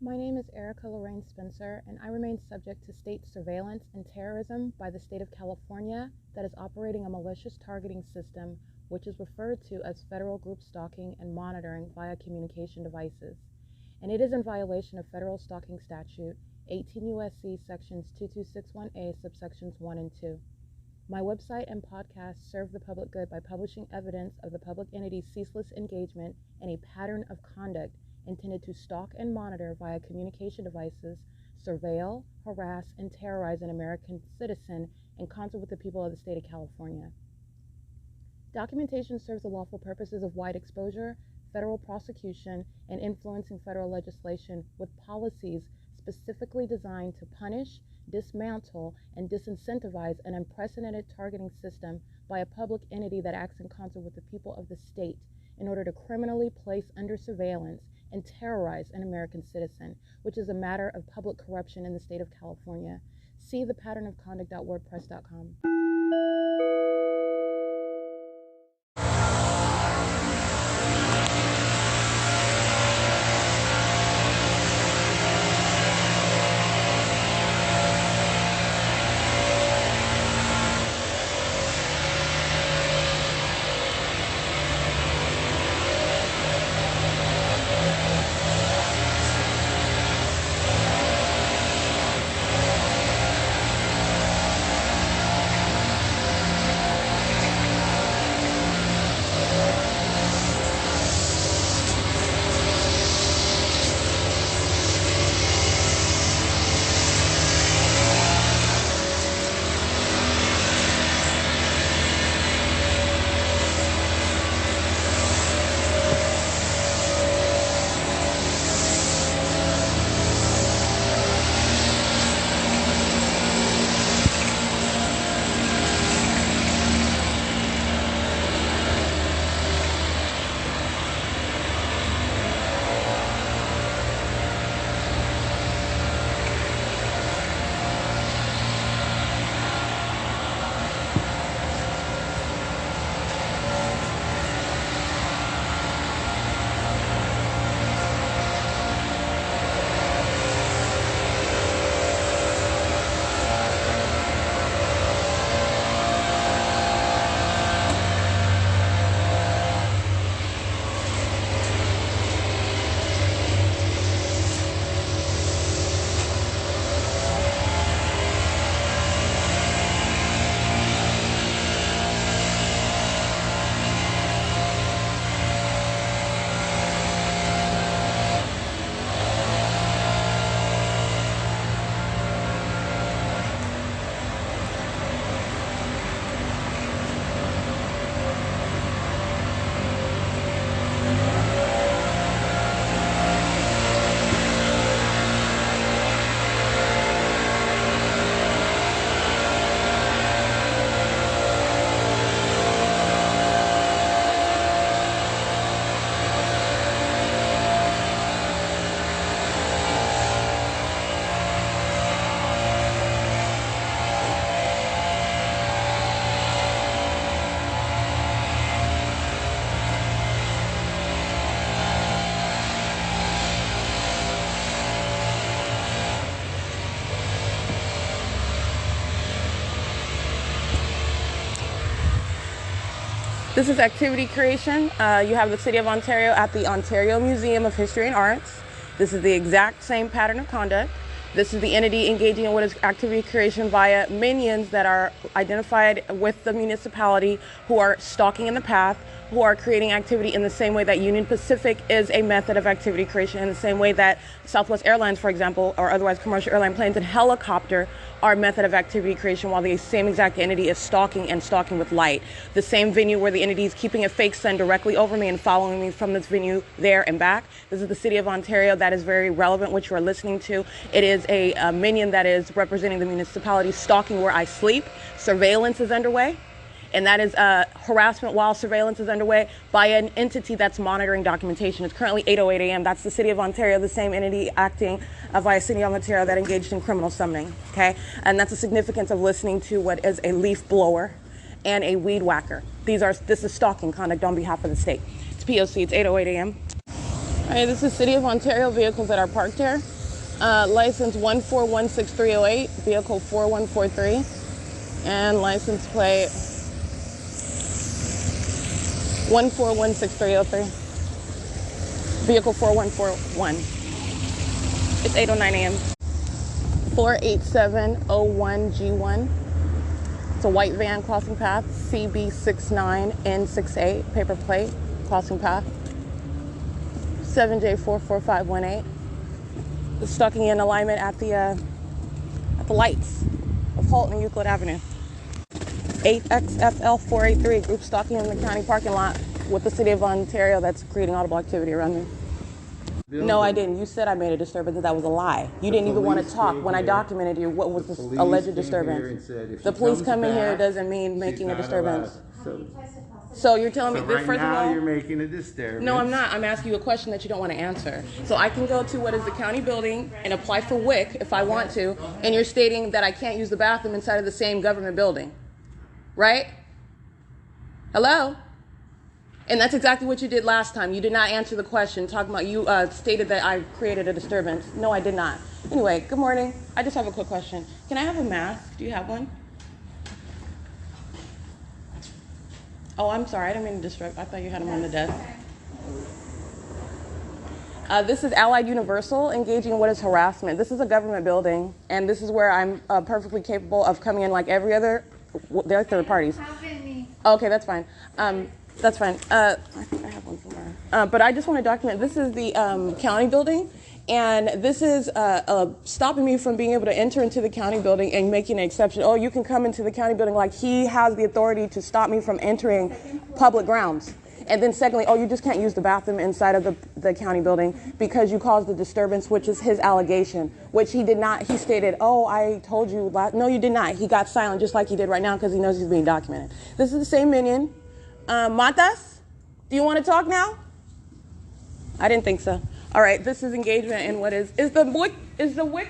My name is Erica Lorraine Spencer, and I remain subject to state surveillance and terrorism by the state of California that is operating a malicious targeting system which is referred to as federal group stalking and monitoring via communication devices. And it is in violation of federal stalking statute 18 U.S.C. sections 2261A subsections 1 and 2. My website and podcast serve the public good by publishing evidence of the public entity's ceaseless engagement in a pattern of conduct intended to stalk and monitor via communication devices, surveil, harass, and terrorize an American citizen in concert with the people of the state of California. Documentation serves the lawful purposes of wide exposure, federal prosecution, and influencing federal legislation with policies specifically designed to punish, dismantle, and disincentivize an unprecedented targeting system by a public entity that acts in concert with the people of the state in order to criminally place under surveillance and terrorize an American citizen, which is a matter of public corruption in the state of California. See thepatternofconduct.wordpress.com. This is activity creation. You have the City of Ontario at the Ontario Museum of History and Arts. This is the exact same pattern of conduct. This is the entity engaging in what is activity creation via minions that are identified with the municipality who are stalking in the path, who are creating activity in the same way that Union Pacific is a method of activity creation, in the same way that Southwest Airlines, for example, or otherwise commercial airline planes and helicopter are a method of activity creation, while the same exact entity is stalking and stalking with light. The same venue where the entity is keeping a fake sun directly over me and following me from this venue there and back. This is the City of Ontario. That is very relevant, which you are listening to. It is a minion that is representing the municipality stalking where I sleep. Surveillance is underway. And that is harassment while surveillance is underway by an entity that's monitoring documentation. It's currently 8:08 a.m. That's the City of Ontario, the same entity acting via City of Ontario that engaged in criminal summoning, okay? And that's the significance of listening to what is a leaf blower and a weed whacker. This is stalking conduct on behalf of the state. It's P.O.C. It's 8:08 a.m. All right, this is City of Ontario vehicles that are parked here. License 1416308, vehicle 4143, and license plate 1416303, vehicle 4141. It's 8:09 a.m. 48701G1. It's a white van crossing path, CB69N68, paper plate, crossing path, 7J44518. The stalking in alignment at the lights of Holt and Euclid Avenue. 8XFL483, group stalking in the county parking lot with the city of Ontario that's creating audible activity around me. No, I didn't. You said I made a disturbance, and that was a lie. You didn't even want to talk when I documented you what was this alleged disturbance. The police coming here doesn't mean making a disturbance. So you're telling me that first of all, you're making a disturbance. No, I'm not. I'm asking you a question that you don't want to answer. So I can go to what is the county building and apply for WIC if I want to, and you're stating that I can't use the bathroom inside of the same government building, right? Hello? And that's exactly what you did last time. You did not answer the question, talking about you stated that I created a disturbance. No, I did not. Anyway, good morning. I just have a quick question. Can I have a mask? Do you have one? Oh, I'm sorry. I didn't mean to disrupt. I thought you had them on the desk. This is Allied Universal engaging in what is harassment. This is a government building, and this is where I'm perfectly capable of coming in like every other. They're third parties. Okay, that's fine. That's fine. I think I have one somewhere. But I just want to document. This is the county building, and this is stopping me from being able to enter into the county building and making an exception. Oh, you can come into the county building, like he has the authority to stop me from entering public grounds. And then secondly, oh, you just can't use the bathroom inside of the county building because you caused the disturbance, which is his allegation, which he did not. He stated, oh, I told you. No, you did not. He got silent just like he did right now because he knows he's being documented. This is the same minion. Matas, do you want to talk now? I didn't think so. All right, this is engagement in what is the WIC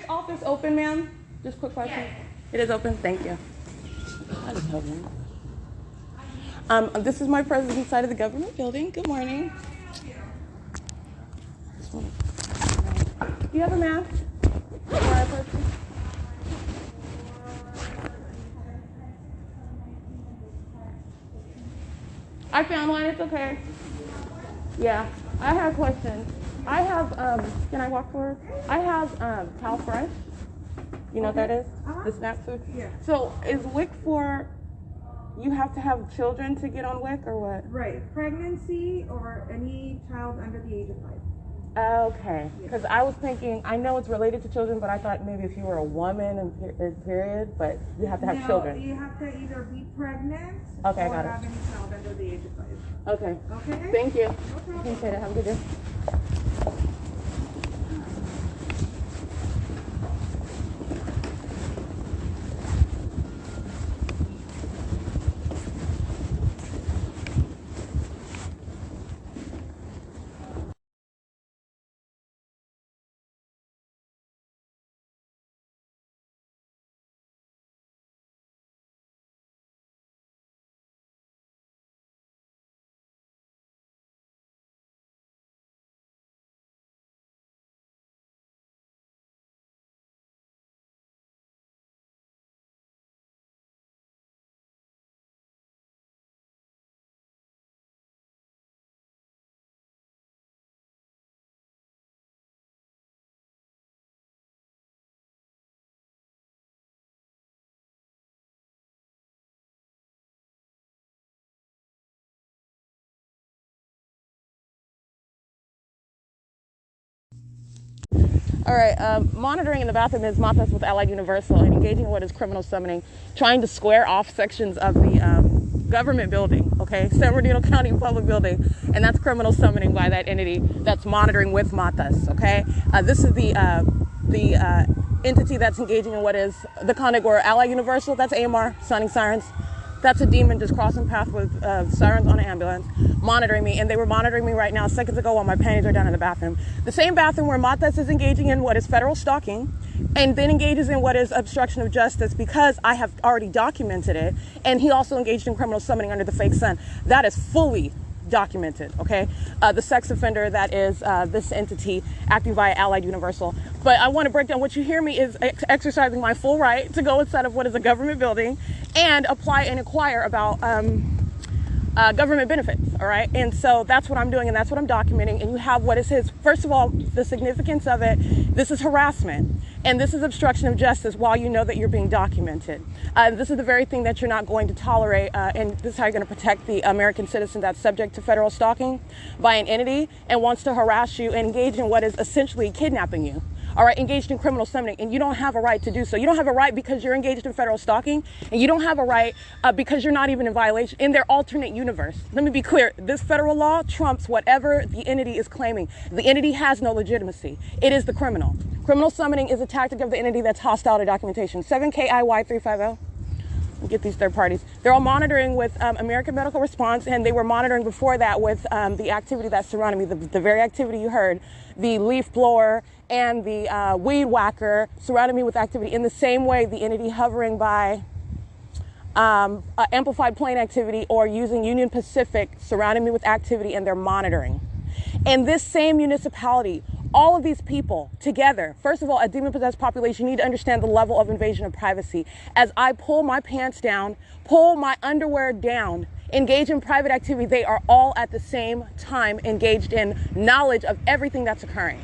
office open, ma'am? Just a quick question. Yes. It is open. Thank you. I just hope not. This is my presence inside of the government building. Good morning. Do you have a mask? I found one. It's okay. Yeah, I have a question. I have, can I walk forward? I have Cal Fresh. You know what that is? The snack food? Yeah. So is WIC for, you have to have children to get on WIC or what? Right. Pregnancy or any child under the age of 5. Okay. Because I was thinking, I know it's related to children, but I thought maybe if you were a woman and period, but you have to have children. You have to either be pregnant or have any child under the age of 5. Okay. Okay. Thank you. No problem. Appreciate it. Have a good day. All right, monitoring in the bathroom is Matas with Allied Universal and engaging in what is criminal summoning, trying to square off sections of the government building, okay, San Bernardino County Public Building, and that's criminal summoning by that entity that's monitoring with Matas, okay? This is the entity that's engaging in what is the conduct where Allied Universal, that's AMR, sounding sirens. That's a demon just crossing path with sirens on an ambulance, monitoring me. And they were monitoring me right now seconds ago while my panties are down in the bathroom. The same bathroom where Matas is engaging in what is federal stalking and then engages in what is obstruction of justice because I have already documented it. And he also engaged in criminal summoning under the fake sun. That is fully documented, okay? The sex offender that is this entity acting via Allied Universal. But I want to break down what you hear me is exercising my full right to go inside of what is a government building and apply and inquire about government benefits, all right? And so that's what I'm doing, and that's what I'm documenting. And you have what is his, first of all, the significance of it. This is harassment, and this is obstruction of justice while you know that you're being documented. This is the very thing that you're not going to tolerate, and this is how you're going to protect the American citizen that's subject to federal stalking by an entity and wants to harass you and engage in what is essentially kidnapping you. All right, engaged in criminal summoning, and you don't have a right to do so. You don't have a right because you're engaged in federal stalking, and you don't have a right because you're not even in violation in their alternate universe. Let me be clear. This federal law trumps whatever the entity is claiming. The entity has no legitimacy. It is the criminal. Criminal summoning is a tactic of the entity that's hostile to documentation. 7KIY350. Get these third parties. They're all monitoring with American Medical Response, and they were monitoring before that with the activity that surrounded me, the very activity you heard, the leaf blower and the weed whacker surrounded me with activity in the same way the entity hovering by amplified plane activity or using Union Pacific surrounded me with activity, and they're monitoring. And this same municipality, all of these people together, first of all, a demon-possessed population, you need to understand the level of invasion of privacy. As I pull my pants down, pull my underwear down, engage in private activity, they are all at the same time engaged in knowledge of everything that's occurring.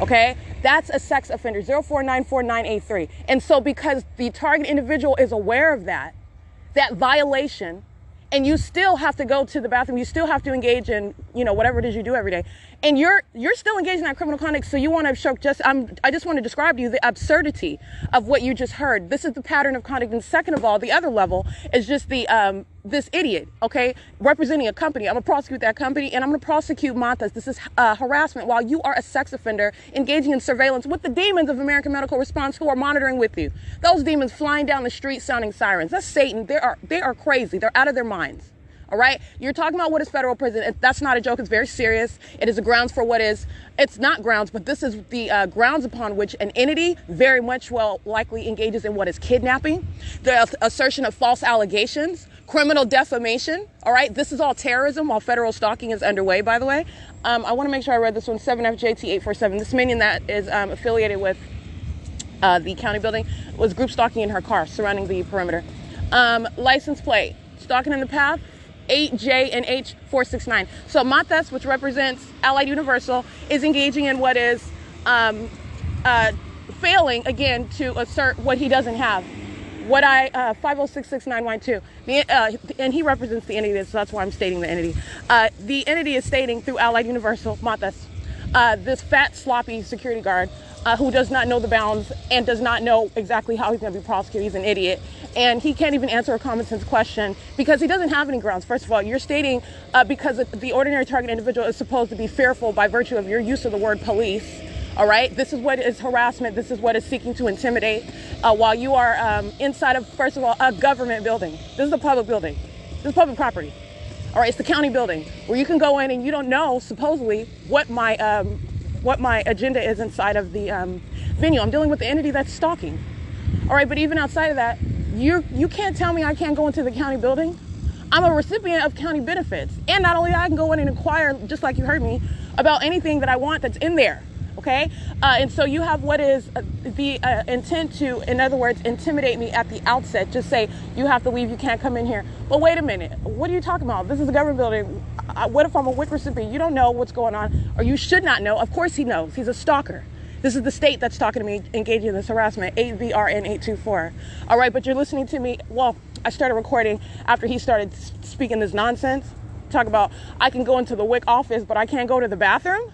Okay? That's a sex offender, 0494983. And so because the target individual is aware of that violation, and you still have to go to the bathroom, you still have to engage in, you know, whatever it is you do every day, and you're still engaged in that criminal conduct, so you want to show I just want to describe to you the absurdity of what you just heard. This is the pattern of conduct, and second of all, the other level is just the this idiot, okay, representing a company. I'm gonna prosecute that company, and I'm gonna prosecute Matas. This is harassment while you are a sex offender engaging in surveillance with the demons of American Medical Response who are monitoring with you. Those demons flying down the street sounding sirens. That's Satan. They are crazy. They're out of their minds. All right. You're talking about what is federal prison. That's not a joke. It's very serious. It is a grounds for what is, it's not grounds, but this is the grounds upon which an entity very much well likely engages in what is kidnapping, the assertion of false allegations, criminal defamation. All right. This is all terrorism while federal stalking is underway, by the way. I want to make sure I read this one, 7FJT847. This minion that is affiliated with the county building was group stalking in her car surrounding the perimeter. License plate, stalking in the path, 8J and H469. So Matas, which represents Allied Universal, is engaging in what is failing again to assert what he doesn't have. What 5066912, and he represents the entity, so that's why I'm stating the entity. The entity is stating through Allied Universal, Matas, this fat, sloppy security guard who does not know the bounds and does not know exactly how he's going to be prosecuted. He's an idiot. And he can't even answer a common sense question because he doesn't have any grounds. First of all, you're stating because the ordinary target individual is supposed to be fearful by virtue of your use of the word police. All right. This is what is harassment. This is what is seeking to intimidate while you are inside of, first of all, a government building. This is a public building. This is public property. All right. It's the county building where you can go in and you don't know, supposedly, what my agenda is inside of the venue. I'm dealing with the entity that's stalking. All right. But even outside of that, you can't tell me I can't go into the county building. I'm a recipient of county benefits. And not only that, I can go in and inquire, just like you heard me, about anything that I want that's in there. Okay? And so you have what is the intent to, in other words, intimidate me at the outset. Just say, you have to leave, you can't come in here. But wait a minute. What are you talking about? This is a government building. What if I'm a WIC recipient? You don't know what's going on, or you should not know. Of course he knows. He's a stalker. This is the state that's talking to me, engaging in this harassment, 8VRN824. All right, but you're listening to me. Well, I started recording after he started speaking this nonsense. Talk about, I can go into the WIC office, but I can't go to the bathroom.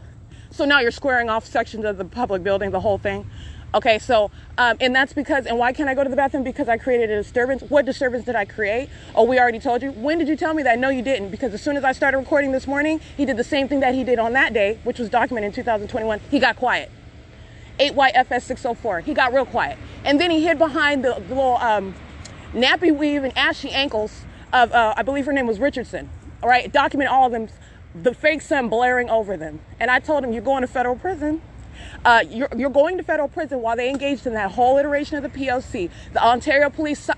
So now you're squaring off sections of the public building, the whole thing. Okay, so, and that's because, and why can't I go to the bathroom? Because I created a disturbance. What disturbance did I create? Oh, we already told you. When did you tell me that? No, you didn't. Because as soon as I started recording this morning, he did the same thing that he did on that day, which was documented in 2021. He got quiet. 8YFS604. He got real quiet. And then he hid behind the little nappy weave and ashy ankles of, I believe her name was Richardson. All right, document all of them, the fake sun blaring over them. And I told him, you're going to federal prison. You're going to federal prison while they engaged in that whole iteration of the P.O.C. The Ontario police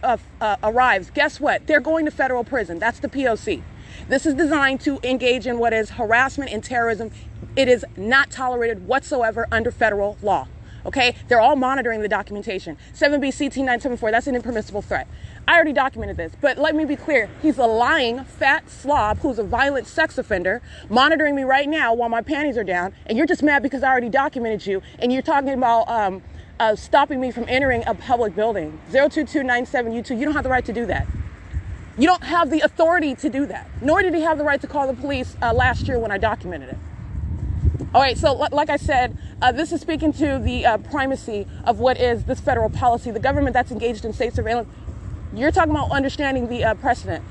arrives. Guess what? They're going to federal prison. That's the P.O.C. This is designed to engage in what is harassment and terrorism. It is not tolerated whatsoever under federal law. Okay, they're all monitoring the documentation. 7B CT 974, that's an impermissible threat. I already documented this, but let me be clear. He's a lying, fat slob who's a violent sex offender monitoring me right now while my panties are down, and you're just mad because I already documented you, and you're talking about stopping me from entering a public building. 02297U2, you don't have the right to do that. You don't have the authority to do that, nor did he have the right to call the police last year when I documented it. All right, so like I said, this is speaking to the primacy of what is this federal policy, the government that's engaged in state surveillance. You're talking about understanding the precedent.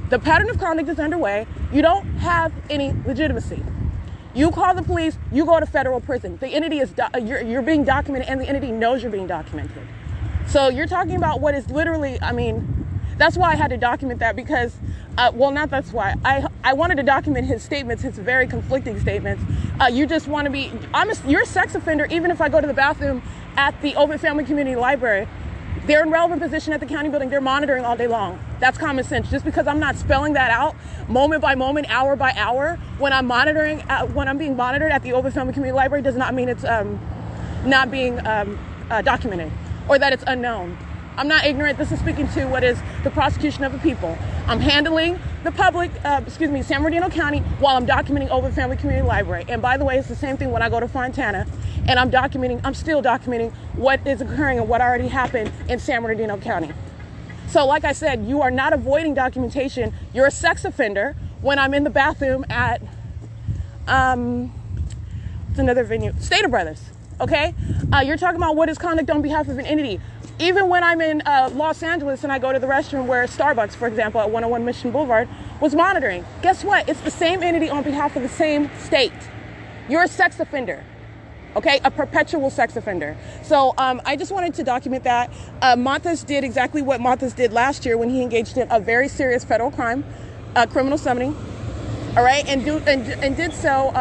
The pattern of conduct is underway. You don't have any legitimacy. You call the police, you go to federal prison. The entity is, you're being documented, and the entity knows you're being documented. So you're talking about what is literally, I mean, that's why I had to document that because, well, not that's why. I wanted to document his statements, his very conflicting statements. You just want to be, you're a sex offender even if I go to the bathroom at the Open Family Community Library. They're in relevant position at the county building. They're monitoring all day long. That's common sense. Just because I'm not spelling that out moment by moment, hour by hour, when I'm monitoring, when I'm being monitored at the Open Family Community Library does not mean it's not being documented or that it's unknown. I'm not ignorant. This is speaking to what is the prosecution of the people. I'm handling the public, San Bernardino County while I'm documenting Open Family Community Library. And by the way, it's the same thing when I go to Fontana and I'm still documenting what is occurring and what already happened in San Bernardino County. So like I said, you are not avoiding documentation. You're a sex offender when I'm in the bathroom at, it's another venue, Stater Brothers, okay? You're talking about what is conduct on behalf of an entity. Even when I'm in Los Angeles and I go to the restroom where Starbucks, for example, at 101 Mission Boulevard, was monitoring. Guess what? It's the same entity on behalf of the same state. You're a sex offender, okay? A perpetual sex offender. So I just wanted to document that. Mathis did exactly what Mathis did last year when he engaged in a very serious federal crime, criminal summoning, all right? And did so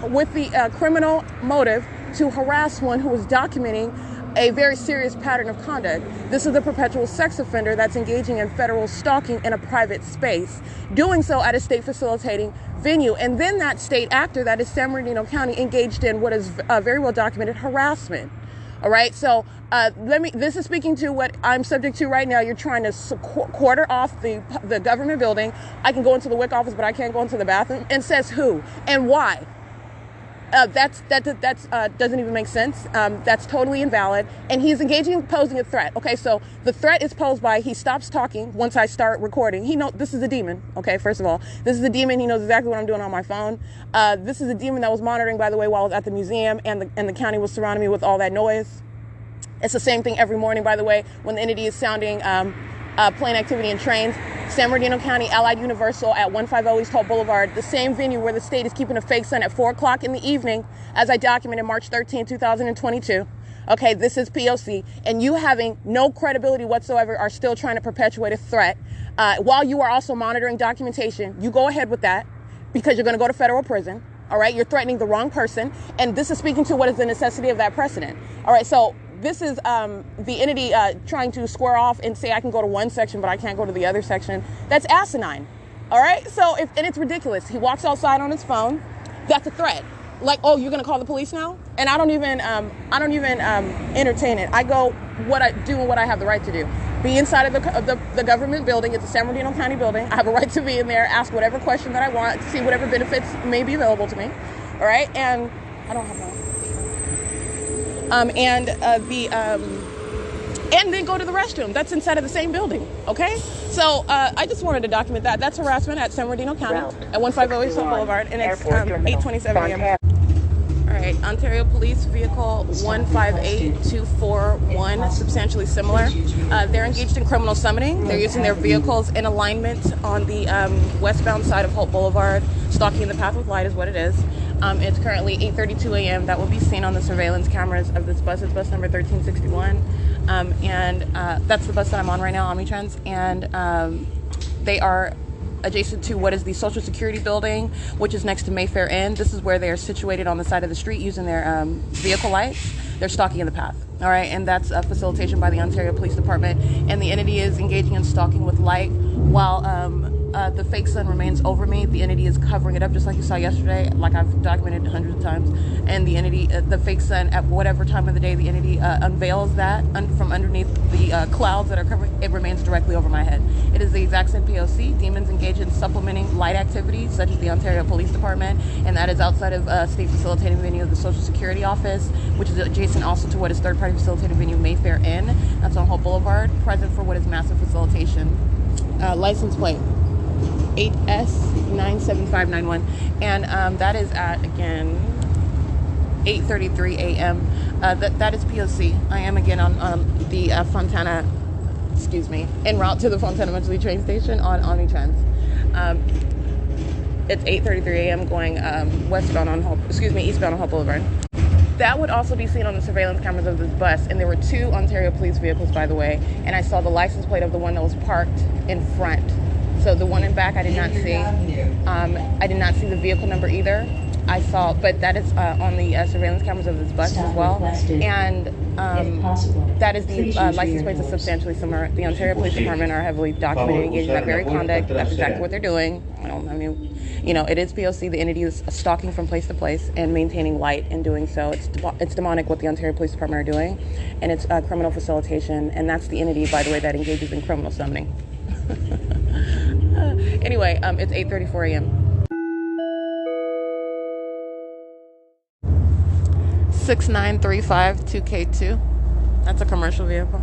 with the criminal motive to harass one who was documenting a very serious pattern of conduct. This is the perpetual sex offender that's engaging in federal stalking in a private space, doing so at a state facilitating venue. And then that state actor, that is San Bernardino County, engaged in what is very well documented harassment. All right, so this is speaking to what I'm subject to right now. You're trying to quarter off the government building. I can go into the WIC office, but I can't go into the bathroom. And says who and why? That doesn't even make sense. That's totally invalid. And he's engaging in posing a threat. Okay, so the threat is posed by he stops talking once I start recording. He knows this is a demon. Okay, first of all, this is a demon. He knows exactly what I'm doing on my phone. This is a demon that was monitoring, by the way, while I was at the museum, and the county was surrounding me with all that noise. It's the same thing every morning, by the way, when the entity is sounding plane activity in trains. San Bernardino County Allied Universal at 150 East Holt Boulevard, the same venue where the state is keeping a fake sun at 4 o'clock in the evening, as I documented March 13, 2022. Okay, this is P.O.C. And you having no credibility whatsoever are still trying to perpetuate a threat while you are also monitoring documentation. You go ahead with that because you're going to go to federal prison. All right, you're threatening the wrong person. And this is speaking to what is the necessity of that precedent. All right, so this is the entity trying to square off and say I can go to one section, but I can't go to the other section. That's asinine. All right. So and it's ridiculous. He walks outside on his phone. That's a threat. Like, oh, you're going to call the police now? And I don't even entertain it. I go what I do and what I have the right to do. Be inside of the government building. It's a San Bernardino County building. I have a right to be in there, ask whatever question that I want, see whatever benefits may be available to me. All right. And I don't have that. And then go to the restroom. That's inside of the same building. Okay, so I just wanted to document that. That's harassment at San Bernardino County at 150 East Holt Boulevard, and it's 8:27 a.m. All right, Ontario Police Vehicle 158241, substantially similar. They're engaged in criminal summoning. They're using their vehicles in alignment on the westbound side of Holt Boulevard. Stalking in the path with light is what it is. It's currently 8:32 a.m. That will be seen on the surveillance cameras of this bus. It's bus number 1361. And that's the bus that I'm on right now, Omnitrans. And they are adjacent to what is the Social Security building, which is next to Mayfair Inn. This is where they are situated on the side of the street using their vehicle lights. They're stalking in the path. All right, and that's a facilitation by the Ontario Police Department. And the entity is engaging in stalking with light while The fake sun remains over me. The entity is covering it up, just like you saw yesterday, like I've documented hundreds of times. And the entity, the fake sun, at whatever time of the day the entity unveils that from underneath the clouds that are covering, it remains directly over my head. It is the exact same P.O.C. Demons engage in supplementing light activities, such as the Ontario Police Department, and that is outside of state facilitating venue of the Social Security Office, which is adjacent also to what is third-party facilitating venue Mayfair Inn. That's on Hope Boulevard, present for what is massive facilitation. License plate 8S97591, and that is at, again, 8:33 a.m. That is P.O.C. I am again on the Fontana, en route to the Fontana Monthly train station on Omnitrans. It's 8:33 a.m. going eastbound on Hope Boulevard. That would also be seen on the surveillance cameras of this bus, and there were 2 Ontario police vehicles, by the way, and I saw the license plate of the one that was parked in front. So the one in back I did not see. I did not see the vehicle number either. I saw, but that is on the surveillance cameras of this bus as well. And that is the license plates are substantially similar. The Ontario Police Department are heavily documented, engaged in that very conduct. That's exactly what they're doing. It is P.O.C. The entity is stalking from place to place and maintaining light in doing so. It's demonic what the Ontario Police Department are doing, and it's criminal facilitation. And that's the entity, by the way, that engages in criminal summoning. Anyway, it's 8:34 a.m. 69352K2. That's a commercial vehicle.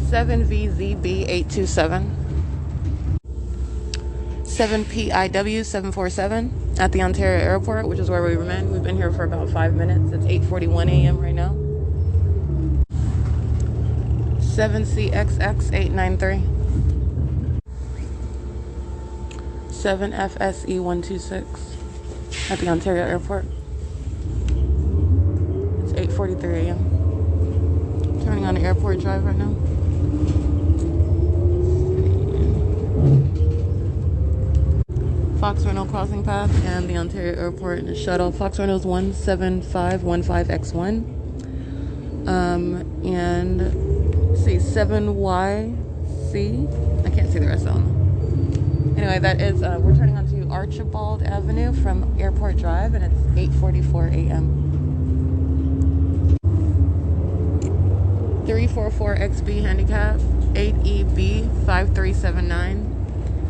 7VZB827. 7PIW747 at the Ontario Airport, which is where we remain. We've been here for about 5 minutes. It's 8:41 a.m. right now. 7CXX893. 7FSE126 at the Ontario Airport. It's 8:43 a.m. Turning on the airport drive right now. Fox Rental crossing path and the Ontario Airport and the shuttle. Fox Rental is 17515X1. And see 7YC. I can't see the rest of them. Anyway, that is, we're turning onto Archibald Avenue from Airport Drive, and it's 8:44 a.m. 344XB handicap, 8EB5379,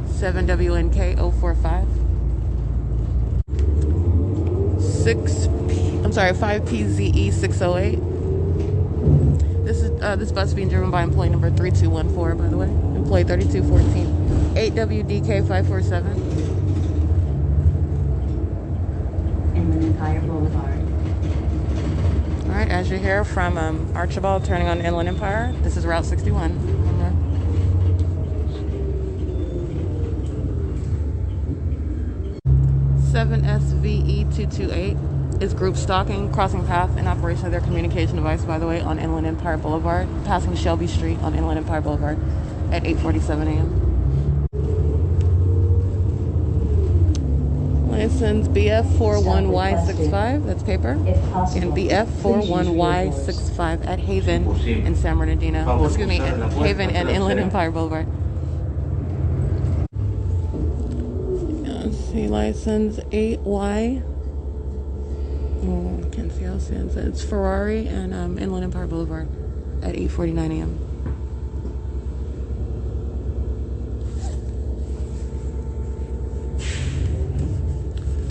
7WNK045. 5PZE608. This bus is being driven by employee number 3214, by the way. Employee 3214. 8WDK547. Inland Empire Boulevard. Alright, as you hear from Archibald turning on Inland Empire, this is Route 61. 7SVE228 is group stalking, crossing path, and operation of their communication device, by the way, on Inland Empire Boulevard, passing Shelby Street on Inland Empire Boulevard at 8:47 a.m. License BF41Y65, that's paper, and BF41Y65 at Haven in San Bernardino. Excuse me, at Haven and Inland Empire Boulevard. Let's see, license 8Y. Oh, I can't see how it stands. It's Ferrari and Inland Empire Boulevard at 8:49 a.m.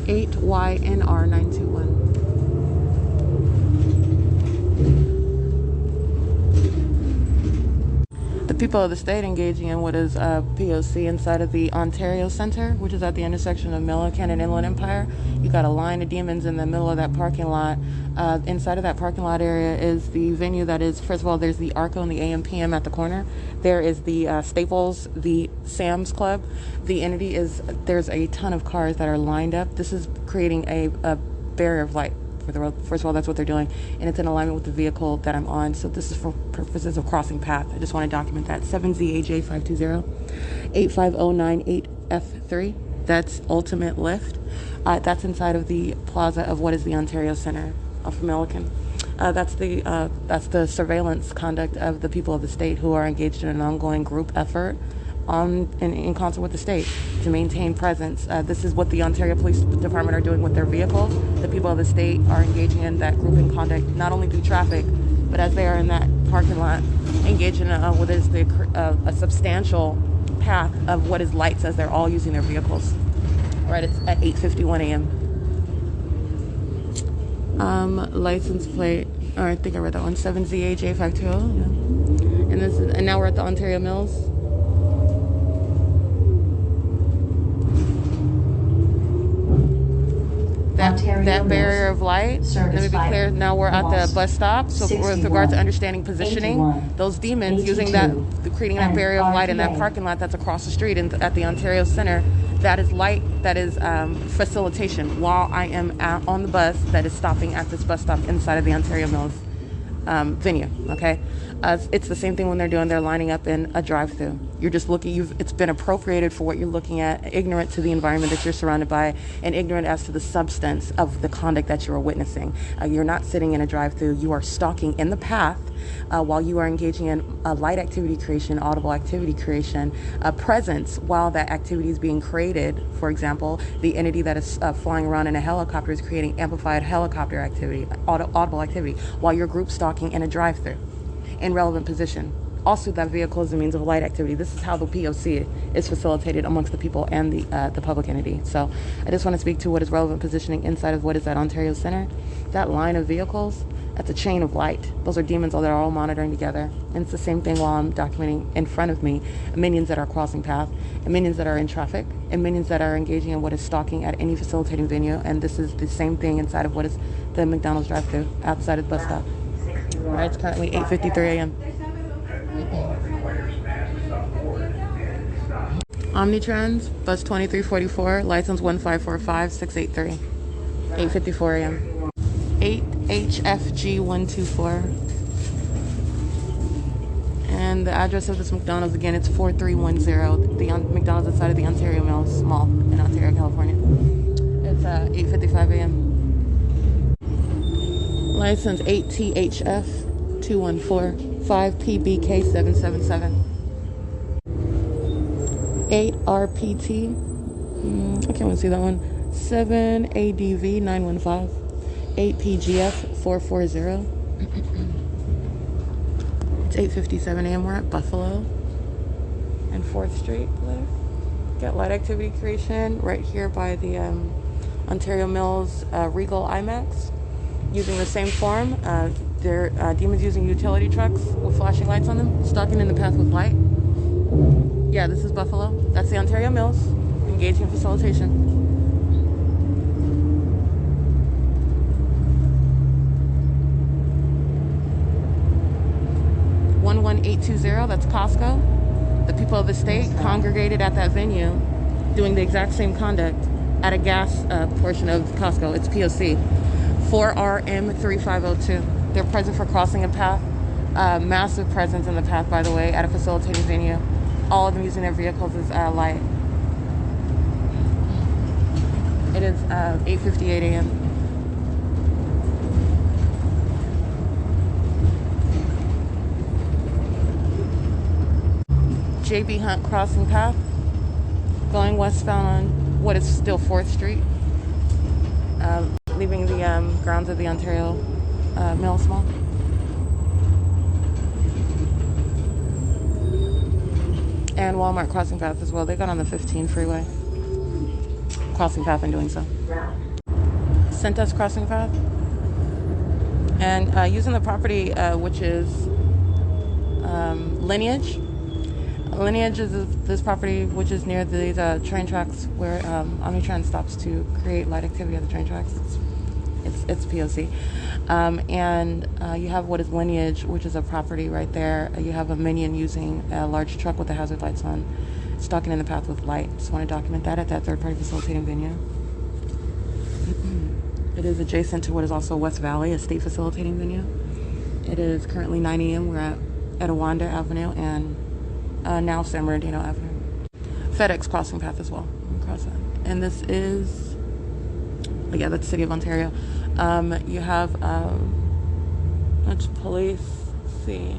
YNR921. The people of the state engaging in what is P.O.C. inside of the Ontario Center, which is at the intersection of Milliken and Inland Empire. You got a line of demons in the middle of that parking lot. Inside of that parking lot area is the venue that is, first of all, there's the Arco and the AM/PM at the corner. There is the Staples, the Sam's Club. The entity is, there's a ton of cars that are lined up. This is creating a barrier of light for the road. First of all, that's what they're doing, and it's in alignment with the vehicle that I'm on. So this is for purposes of crossing path. I just want to document that. 7ZAJ520 85098F3. That's Ultimate Lift. That's inside of the plaza of what is the Ontario Center of Milliken. That's the surveillance conduct of the people of the state who are engaged in an ongoing group effort in concert with the state to maintain presence. This is what the Ontario Police Department are doing with their vehicles. The people of the state are engaging in that grouping conduct, not only through traffic, but as they are in that parking lot, engaged in what is a substantial path of what is lights as they're all using their vehicles. Right, it's at 8:51 a.m. License plate, or I think I read that one, 7ZAJ520. Yeah. And now we're at the Ontario Mills. That barrier of light. Let me be clear. Now we're at the bus stop. So with regard to understanding positioning, those demons using that, creating that barrier of light in that parking lot that's across the street at the Ontario Center, that is light, that is facilitation. While I am on the bus that is stopping at this bus stop inside of the Ontario Mills venue, okay? It's the same thing when they're lining up in a drive-thru. You're just looking, it's been appropriated for what you're looking at, ignorant to the environment that you're surrounded by, and ignorant as to the substance of the conduct that you are witnessing. You're not sitting in a drive-thru, you are stalking in the path while you are engaging in light activity creation, audible activity creation, presence while that activity is being created. For example, the entity that is flying around in a helicopter is creating amplified helicopter activity, audible activity, while you're group stalking in a drive-thru in relevant position. Also, that vehicle is a means of light activity. This is how the P.O.C. is facilitated amongst the people and the public entity. So I just want to speak to what is relevant positioning inside of what is that Ontario Center. That line of vehicles, that's a chain of light. Those are demons that are all monitoring together. And it's the same thing while I'm documenting in front of me minions that are crossing path, and minions that are in traffic, and minions that are engaging in what is stalking at any facilitating venue. And this is the same thing inside of what is the McDonald's drive-thru outside of the bus stop. All right, it's currently 8:53 a.m. Omnitrans, bus 2344, license 1545683, 8:54 a.m. 8HFG124. And the address of this McDonald's, again, it's 4310, the McDonald's inside of the Ontario Mills Mall in Ontario, California. It's 8:55 a.m. License 8THF214, 5PBK777. 8RPT, I can't even see that one, 7ADV915, 8PGF440. It's 8:57 a.m. We're at Buffalo and 4th Street. Get light activity creation right here by the Ontario Mills Regal IMAX. Using the same form, they're demons using utility trucks with flashing lights on them, stalking in the path with light. Yeah, this is Buffalo. That's the Ontario Mills, engaging in facilitation. $11820, that's Costco. The people of the state congregated at that venue doing the exact same conduct at a gas portion of Costco. It's P.O.C. 4RM3502. They're present for crossing a path. Massive presence in the path, by the way, at a facilitating venue. All of them using their vehicles as light. It is 8:58 a.m. JB Hunt crossing path, going westbound on what is still 4th Street, leaving the grounds of the Ontario Mills Mall. And Walmart crossing path as well. They got on the 15 freeway crossing path in doing so. SENSATIONAL crossing path. And using the property which is Lineage. Lineage is this property which is near the train tracks where Omnitrans stops to create light activity at the train tracks. It's P.O.C. And you have what is Lineage, which is a property right there. You have a minion using a large truck with the hazard lights on, stalking in the path with light. Just want to document that at that third-party facilitating venue. It is adjacent to what is also West Valley, a state facilitating venue. It is currently 9 a.m. We're at Etowanda Avenue and now San Bernardino Avenue. FedEx crossing path as well. And this is, yeah, that's the City of Ontario. You have police, let's see,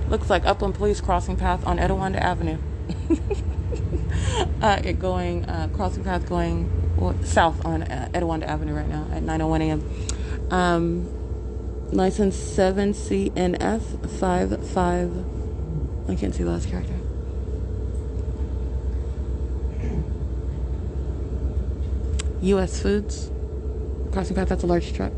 looks like Upland Police crossing path on Etowanda Avenue. it going crossing path going south on Edwanda Avenue right now at 9:01 a.m. License 7CNF55. I can't see the last character. U.S. Foods. Crossing path, that's a large truck.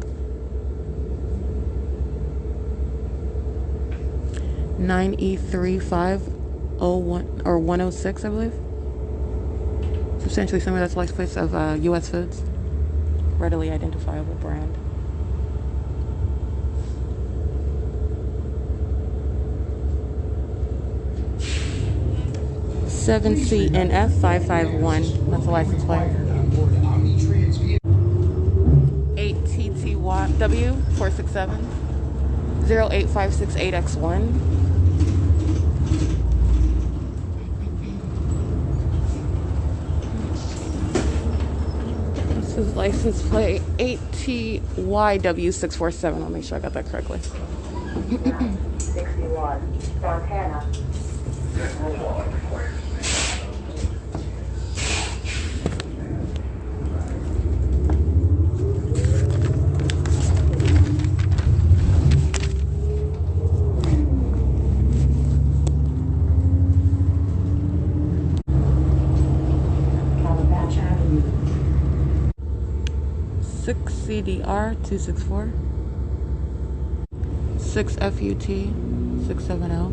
9E3501 or 106, I believe. Substantially similar. That's the license plate of U.S. Foods. Readily identifiable brand. $7CNF551. That's the license plate. 8TTW467 08568X1. This is license plate 8TYW647. I'll make sure I got that correctly. 61 Santana. Calabash Avenue. 6CDR264 6FUT670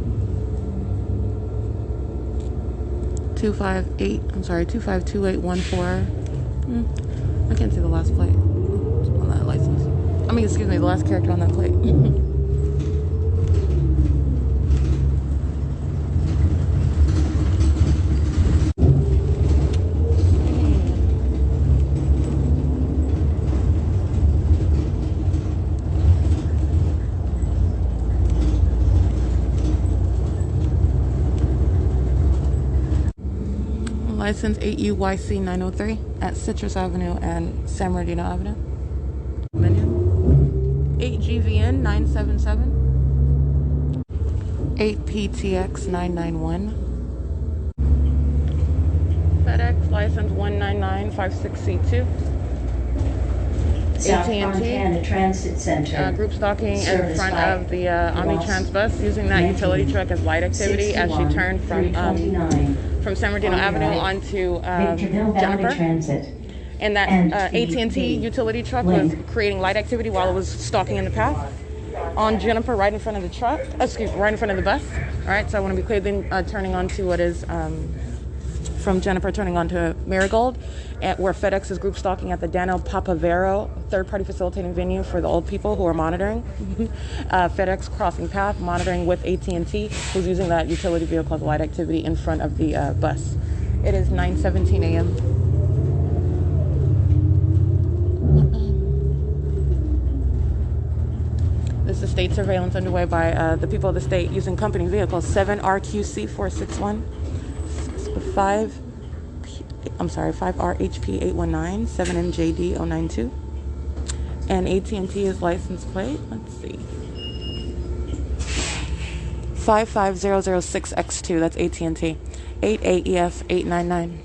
252814. I can't see the last plate on that license. I mean, excuse me, the last character on that plate. License 8UYC 903 at Citrus Avenue and San Bernardino Avenue. Minion. 8GVN 977. 8PTX 991. FedEx license 19956C2. South AT&T Fontana Transit Center. group stocking in Service front by of the Omnitrans bus, using that utility truck as light activity as she turned from San Bernardino Avenue onto Jennifer. Transit. And that AT&T utility truck was creating light activity while it was stalking in the path on Jennifer, right in front of the truck. Excuse me, right in front of the bus. All right, so I want to be clear. Then turning onto what is from Jennifer, turning onto Marigold, where FedEx is group stalking at the Daniel Papavero third-party facilitating venue for the old people who are monitoring. FedEx crossing path, monitoring with AT&T, who's using that utility vehicle as light activity in front of the bus. It is 9:17 a.m. This is state surveillance underway by the people of the state using company vehicles 7RQC461, 5RHP819, 7NJD092, and AT&T is license plate. Let's see, 55006X2. That's AT&T. 88EF899.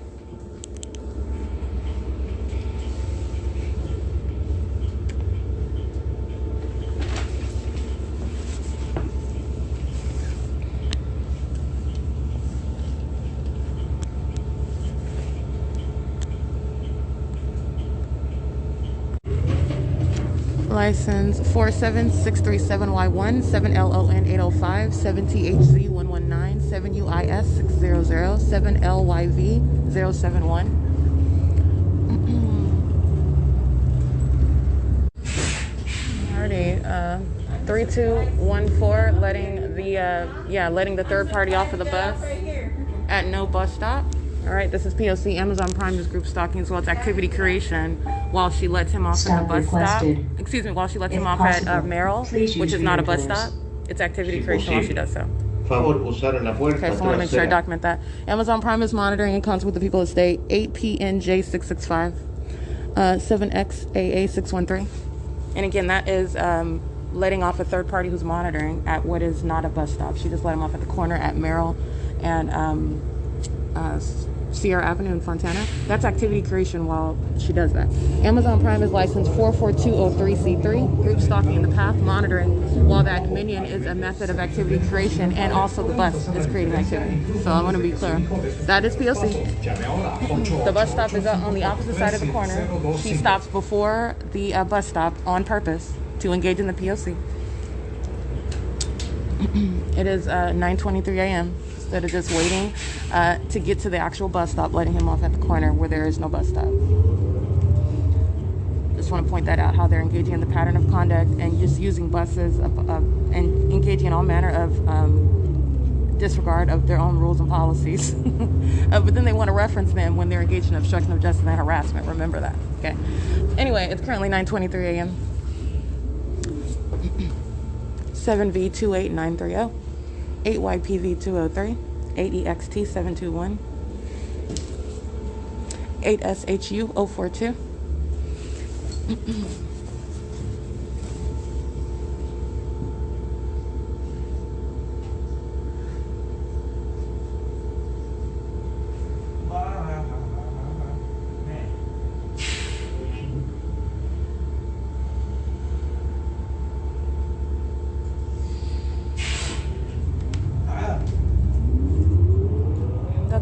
License 47637Y1, 7LON805, 7THZ119, 7UIS600, 7LYV071. Alrighty, 3214, letting the third party off of the bus at no bus stop. All right, this is P.O.C. Amazon Prime is group stalking as well as activity creation while she lets him off at the bus stop. Excuse me, while she lets him off at Merrill, which is not a bus stop. It's activity creation while she does so. Okay, so I want to make sure I document that. Amazon Prime is monitoring in concert with the people of the state. 8PNJ665, 7XAA613. And again, that is letting off a third party who's monitoring at what is not a bus stop. She just let him off at the corner at Merrill and Sierra Avenue in Fontana. That's activity creation while she does that. Amazon Prime is licensed 44203C3. Group stalking in the path, monitoring while that minion is a method of activity creation, and also the bus is creating activity. So I want to be clear. That is P.O.C. The bus stop is on the opposite side of the corner. She stops before the bus stop on purpose to engage in the P.O.C. It is 9:23 a.m. Instead of just waiting to get to the actual bus stop, letting him off at the corner where there is no bus stop. Just want to point that out, how they're engaging in the pattern of conduct and just using buses and engaging in all manner of disregard of their own rules and policies. But then they want to reference them when they're engaged in obstruction of justice and harassment. Remember that. Okay. Anyway, it's currently 9:23 a.m. 7V28930. 8YPV203, 8EXT721, 8SHU042.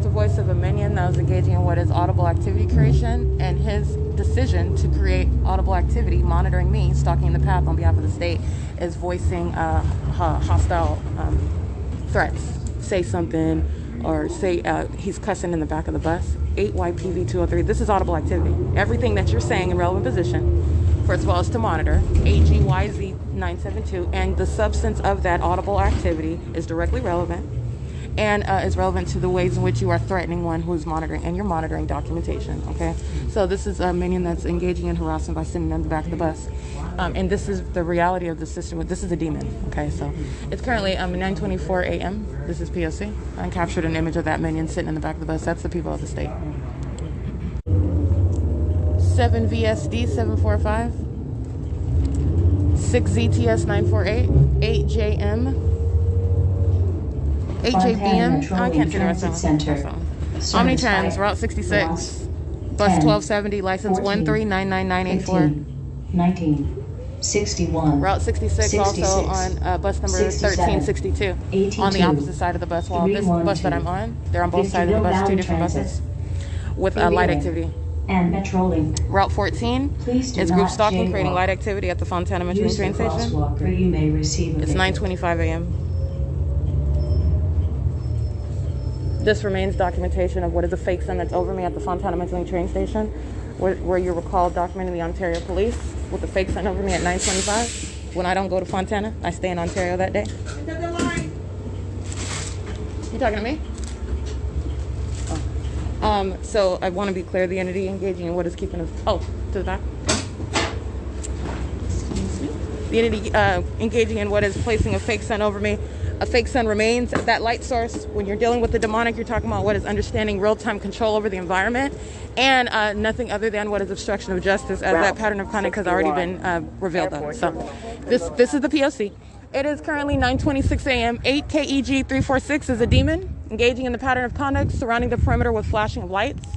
Voice of a minion that was engaging in what is audible activity creation, and his decision to create audible activity, monitoring me, stalking the path on behalf of the state, is voicing hostile threats. Say something, or say he's cussing in the back of the bus. 8YPV203. This is audible activity. Everything that you're saying in relevant position, first of all, is to monitor. AGYZ972, and the substance of that audible activity is directly relevant. And is relevant to the ways in which you are threatening one who is monitoring, and you're monitoring documentation, okay? So this is a minion that's engaging in harassment by sitting on the back of the bus. And this is the reality of the system. This is a demon, okay? So it's currently 9:24 a.m. This is P.O.C. I captured an image of that minion sitting in the back of the bus. That's the people of the state. 7VSD745, 6ZTS948, 8JM, 8JBM, I can't see the rest of them. Omnitrans, Route 66, Bus 1270, license 1399984. 1961. Route 66 also on bus number 1362, on the opposite side of the bus wall. This bus that I'm on, they're on both sides of the bus, two different buses, with light activity. And Metrolink. Route 14 is group stalking, creating light activity at the Fontana Metro train station. You may receive It's 9:25 a.m. This remains documentation of what is a fake sun that's over me at the Fontana Metro train station, where you recall documenting the Ontario police with the fake sun over me at 9:25. When I don't go to Fontana, I stay in Ontario that day. You talking to me? Oh. So I want to be clear, the entity engaging in what is keeping us... Oh, to the back. Excuse me. The entity engaging in what is placing a fake sun over me. A fake sun remains that light source. When you're dealing with the demonic, you're talking about what is understanding real-time control over the environment, and nothing other than what is obstruction of justice, as that pattern of conduct has already been revealed on. So this is the P.O.C. It is currently 9:26 a.m. 8 KEG 346 is a demon engaging in the pattern of conduct surrounding the perimeter with flashing of lights.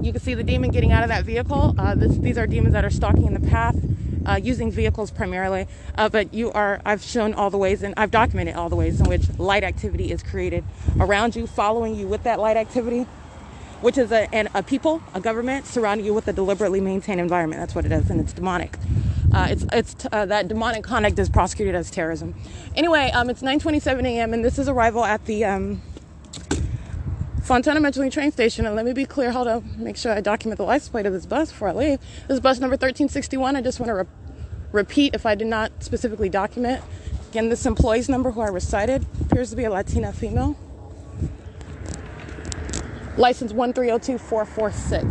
You can see the demon getting out of that vehicle. These are demons that are stalking in the path, using vehicles primarily. But I've shown all the ways, and I've documented all the ways in which light activity is created around you, following you with that light activity, which is a people, a government surrounding you with a deliberately maintained environment. That's what it is, and it's demonic. That demonic conduct is prosecuted as terrorism. Anyway, it's 9:27 a.m. and this is arrival at the Fontana Metro train station. And let me be clear, hold on, make sure I document the license plate of this bus before I leave. This is bus number 1361. I just want to repeat, if I did not specifically document, again, this employee's number who I recited appears to be a Latina female. License 1302446.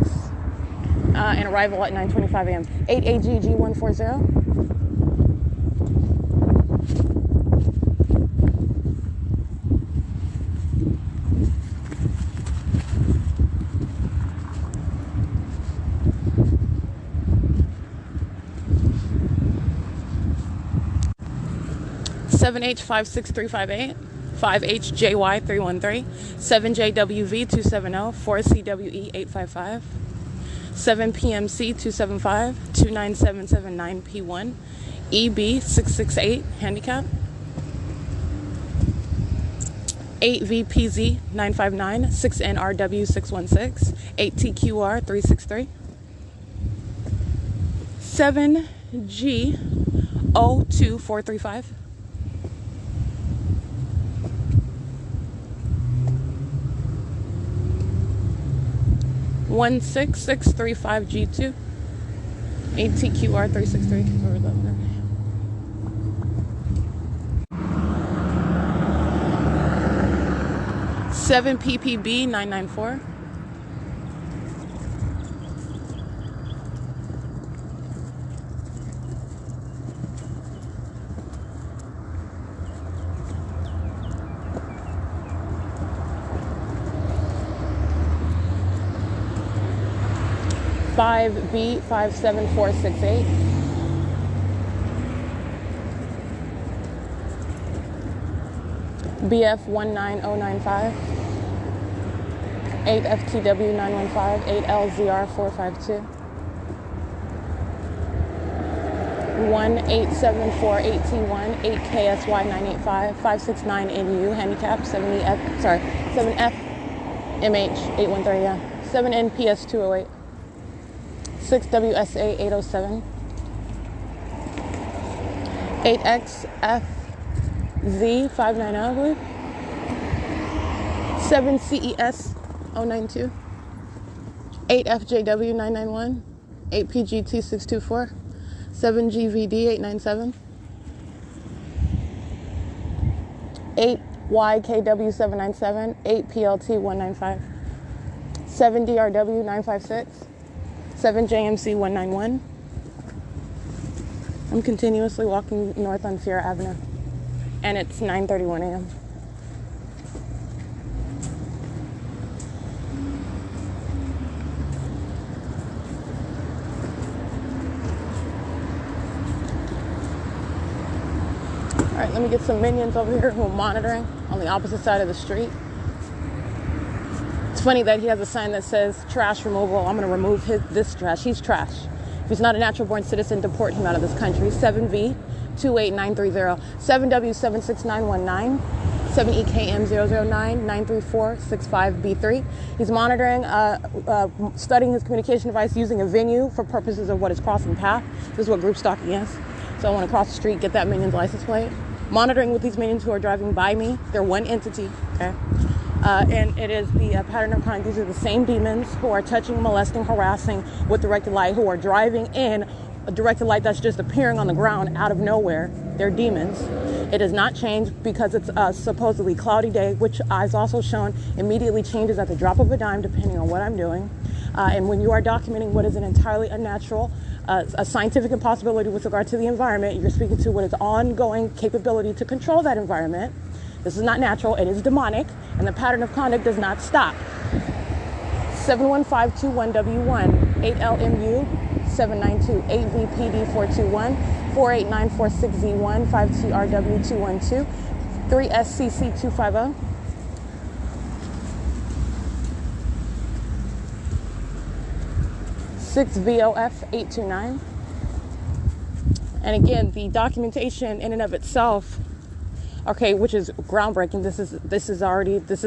And arrival at 9:25 a.m. 8AGG140. 7H56358, 5HJY313, 7JWV270, 4CWE855, 7PMC275, 29779P1, EB668, handicap, 8VPZ959, 6NRW616, 8TQR363, 7G02435, 16635G2, 8TQR363. 7PPB994, 5B57468, BF19095, 8FTW915, 8LZR452, 18748T1, 8KSY985, 569NU, handicap, 7FMH813, yeah, 7NPS208, 6WSA807, 8XFZ590, I believe, 7CEASES092, 8FJW991, 8PGT624, 7GVD897, 8YKW797, 8PLT195, 7DRW956, 7JMC191. I'm continuously walking north on Sierra Avenue, and it's 9:31 a.m. All right, let me get some minions over here who are monitoring on the opposite side of the street. It's funny that he has a sign that says trash removal. I'm going to remove this trash. He's trash. If he's not a natural born citizen, deport him out of this country. 7V28930, 7W76919, 7EKM009, 93465B3. He's monitoring, studying his communication device using a venue for purposes of what is crossing path. This is what group stalking is. So I want to cross the street, get that minion's license plate. Monitoring with these minions who are driving by me. They're one entity, okay? And it is the pattern of crime. These are the same demons who are touching, molesting, harassing with directed light, who are driving in a directed light that's just appearing on the ground out of nowhere. They're demons. It has not changed because it's a supposedly cloudy day, which is also shown immediately changes at the drop of a dime depending on what I'm doing. And when you are documenting what is an entirely unnatural, a scientific impossibility with regard to the environment, you're speaking to what is ongoing capability to control that environment. This is not natural, it is demonic, and the pattern of conduct does not stop. 71521W1, 8LMU, 792, 8VPD421, 48946Z1, 5TRW212, 3SCC250, 6VOF829. And again, the documentation in and of itself, okay, which is groundbreaking. This is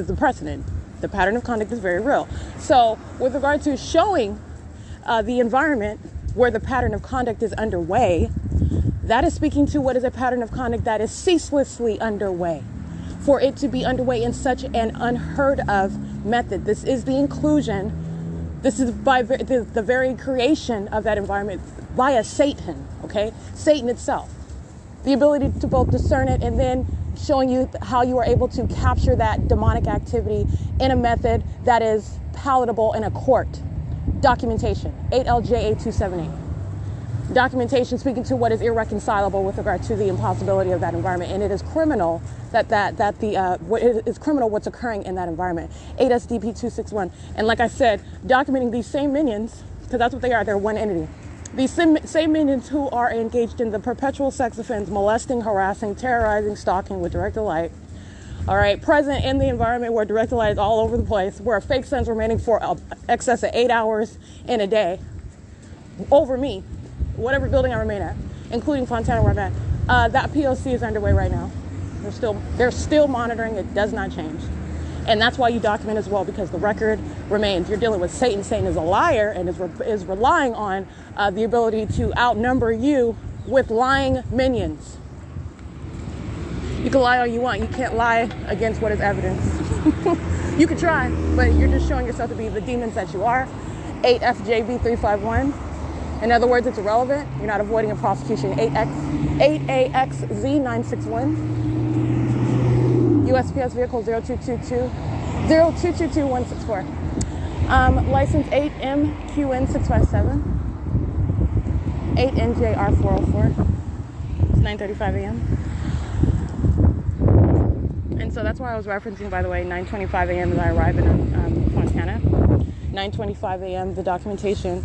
the precedent. The pattern of conduct is very real. So with regard to showing the environment where the pattern of conduct is underway, that is speaking to what is a pattern of conduct that is ceaselessly underway. For it to be underway in such an unheard of method, this is the inclusion, this is by the very creation of that environment via Satan, okay? Satan itself. The ability to both discern it and then showing you how you are able to capture that demonic activity in a method that is palatable in a court. Documentation, 8LJ8278. Documentation speaking to what is irreconcilable with regard to the impossibility of that environment, and it is criminal it's criminal what's occurring in that environment. 8SDP261, and like I said, documenting these same minions, because that's what they are. They're one entity. These same minions who are engaged in the perpetual sex offense, molesting, harassing, terrorizing, stalking with directed light, all right, present in the environment where directed light is all over the place, where a fake sun's remaining for excess of 8 hours in a day over me, whatever building I remain at, including Fontana where I'm at. That P.O.C. is underway right now. They're still monitoring. It does not change. And that's why you document as well, because the record remains. You're dealing with Satan. Satan is a liar and is relying on the ability to outnumber you with lying minions. You can lie all you want. You can't lie against what is evidence. You can try, but you're just showing yourself to be the demons that you are. 8FJB351. In other words, it's irrelevant. You're not avoiding a prosecution. 8AXZ961. USPS vehicle 0222-0222-164. License 8MQN657. 8NJR404. It's 9:35 a.m. And so that's why I was referencing, by the way, 9:25 a.m. as I arrive in Fontana. 9:25 a.m. the documentation,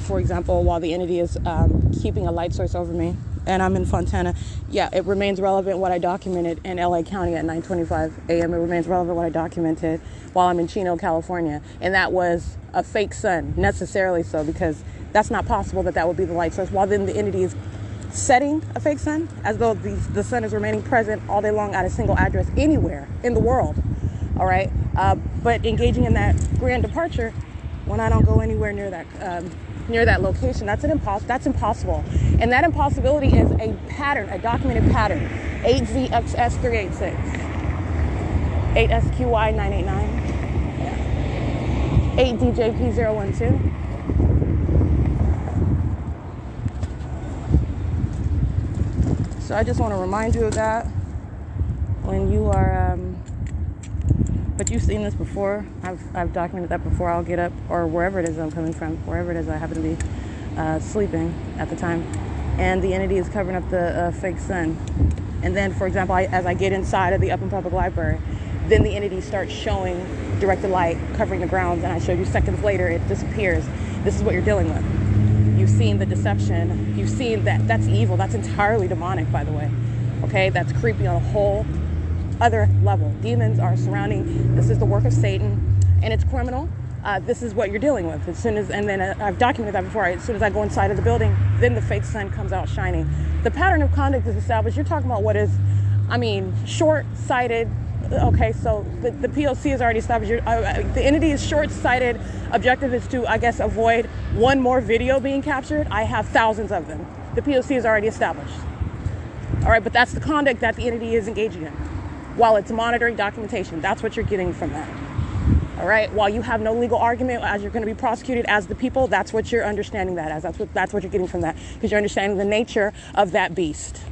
for example, while the entity is keeping a light source over me, and I'm in Fontana, yeah, it remains relevant what I documented in LA County at 9:25 a.m. It remains relevant what I documented while I'm in Chino, California. And that was a fake sun, necessarily so, because that's not possible that would be the light source. While then the entity is setting a fake sun, as though the sun is remaining present all day long at a single address anywhere in the world. All right. But engaging in that grand departure when I don't go anywhere near that location, that's impossible. And that impossibility is a pattern, a documented pattern. 8ZXS386, 8SQY989, 8DJP012. So I just want to remind you of that when you are, but you've seen this before. I've documented that before. I'll get up, or wherever it is I'm coming from, wherever it is I happen to be sleeping at the time, and the entity is covering up the fake sun. And then, for example, as I get inside of the Upland Public Library, then the entity starts showing directed light covering the grounds, and I showed you seconds later it disappears. This is what you're dealing with. You've seen the deception. You've seen that. That's evil. That's entirely demonic, by the way. Okay, that's creepy on a whole other level. Demons are surrounding. This is the work of Satan, and it's criminal. This is what you're dealing with. And then I've documented that before. As soon as I go inside of the building, then the fake sun comes out shining. The pattern of conduct is established. You're talking about what is, short-sighted. Okay, so the P.O.C. is already established. The entity is short-sighted. Objective is to, avoid one more video being captured. I have thousands of them. The P.O.C. is already established. All right, but that's the conduct that the entity is engaging in while it's monitoring documentation. That's what you're getting from that. All right, while you have no legal argument as you're going to be prosecuted as the people, that's what you're understanding that as. That's what you're getting from that, because you're understanding the nature of that beast.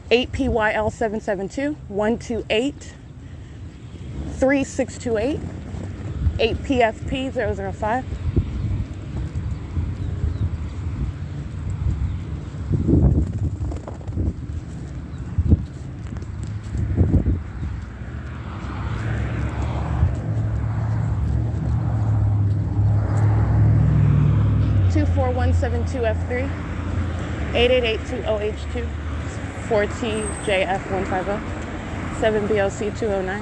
8PYL772 128 3628 8PFP 005. F3 88820H2 4TJF150 7BOC209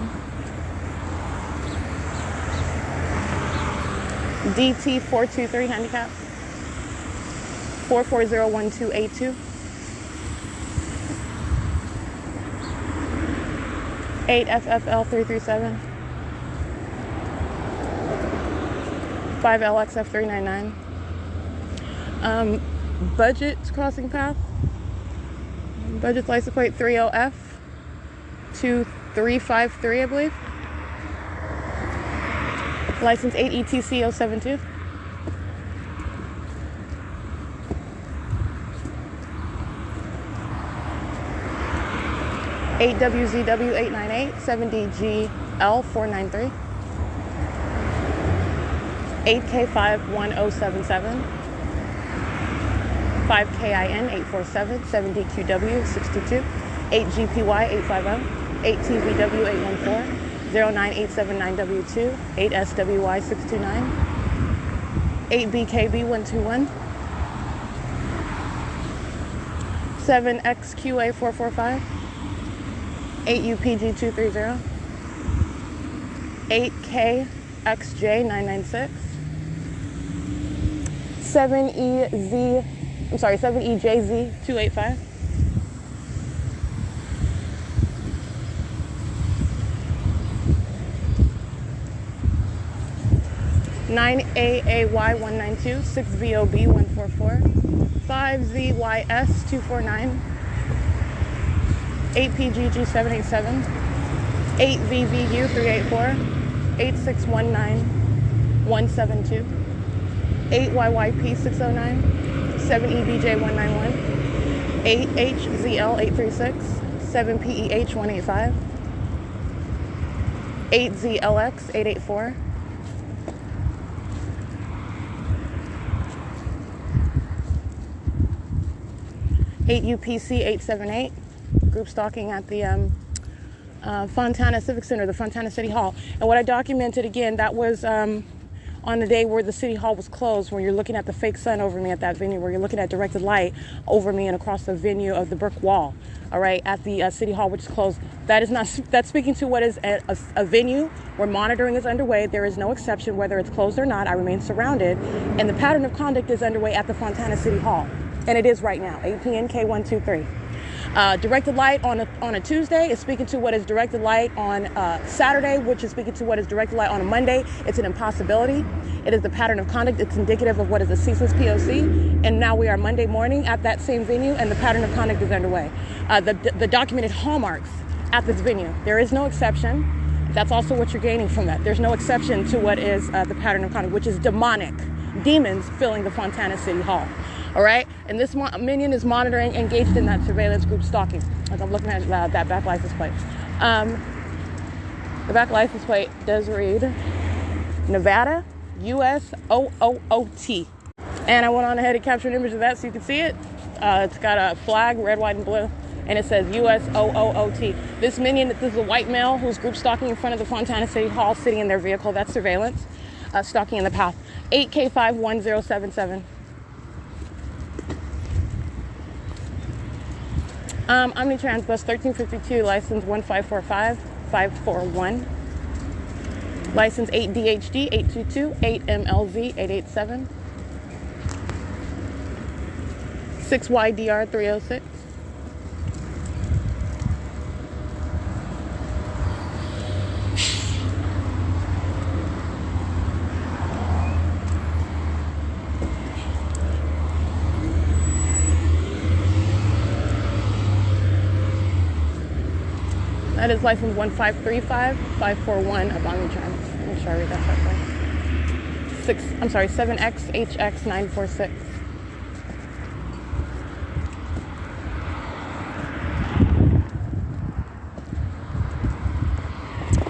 DT423 handicap 4401282 8FFL337 5LXF399 Budget's crossing path. Budget's license plate 30F 2353, I believe. License 8ETC 072. WZW 898 7DGL 493 8K51077 5KIN 847 7DQW 622 8GPY 850 8TVW 814 09879W2 8SWY 629 8BKB 121 7XQA445, 8UPG230, 8KXJ996, 7EJZ285, 9AAY192, 6VOB144, 5ZYS249, 8PGG787, 8VVU384, 8619-172, 8YYP609, 7EBJ191, 8HZL836, 7PEH185, 8ZLX884, 8UPC878, group stalking at the Fontana Civic Center, the Fontana City Hall. And what I documented, again, that was on the day where the City Hall was closed, where you're looking at the fake sun over me at that venue, where you're looking at directed light over me and across the venue of the brick wall, all right, at the City Hall, which is closed. That is not, that's speaking to what is a venue where monitoring is underway. There is no exception, whether it's closed or not. I remain surrounded, and the pattern of conduct is underway at the Fontana City Hall. And it is right now, APNK123. Directed light on a Tuesday is speaking to what is directed light on Saturday, which is speaking to what is directed light on a Monday. It's an impossibility. It is the pattern of conduct. It's indicative of what is a ceaseless P.O.C. And now we are Monday morning at that same venue, and the pattern of conduct is underway. The documented hallmarks at this venue. There is no exception. That's also what you're gaining from that. There's no exception to what is the pattern of conduct, which is demonic. Demons filling the Fontana City Hall. All right, and this minion is monitoring, engaged in that surveillance group stalking. As I'm looking at that back license plate. The back license plate does read Nevada, U.S.C. And I went on ahead and captured an image of that so you can see it. It's got a flag, red, white, and blue, and it says U.S.C. This minion, this is a white male who's group stalking in front of the Fontana City Hall, sitting in their vehicle. That's surveillance, stalking in the path. 8K51077. Omnitrans bus 1352, license 1545541. License 8DHD 822, 8MLZ 887. 6YDR 306. That is license 1535541 of Omnitrans. Make sure I read that correctly. 7XHX946.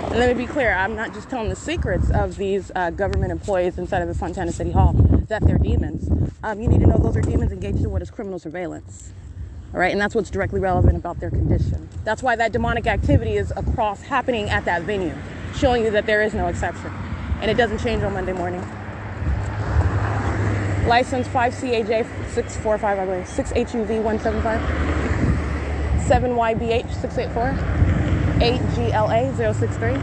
And let me be clear, I'm not just telling the secrets of these government employees inside of the Fontana City Hall, that they're demons. You need to know those are demons engaged in what is criminal surveillance. All right, and that's what's directly relevant about their condition. That's why that demonic activity is happening at that venue, showing you that there is no exception. And it doesn't change on Monday morning. License 5CAJ645, I believe, 6HUV175, 7YBH684, 8GLA063,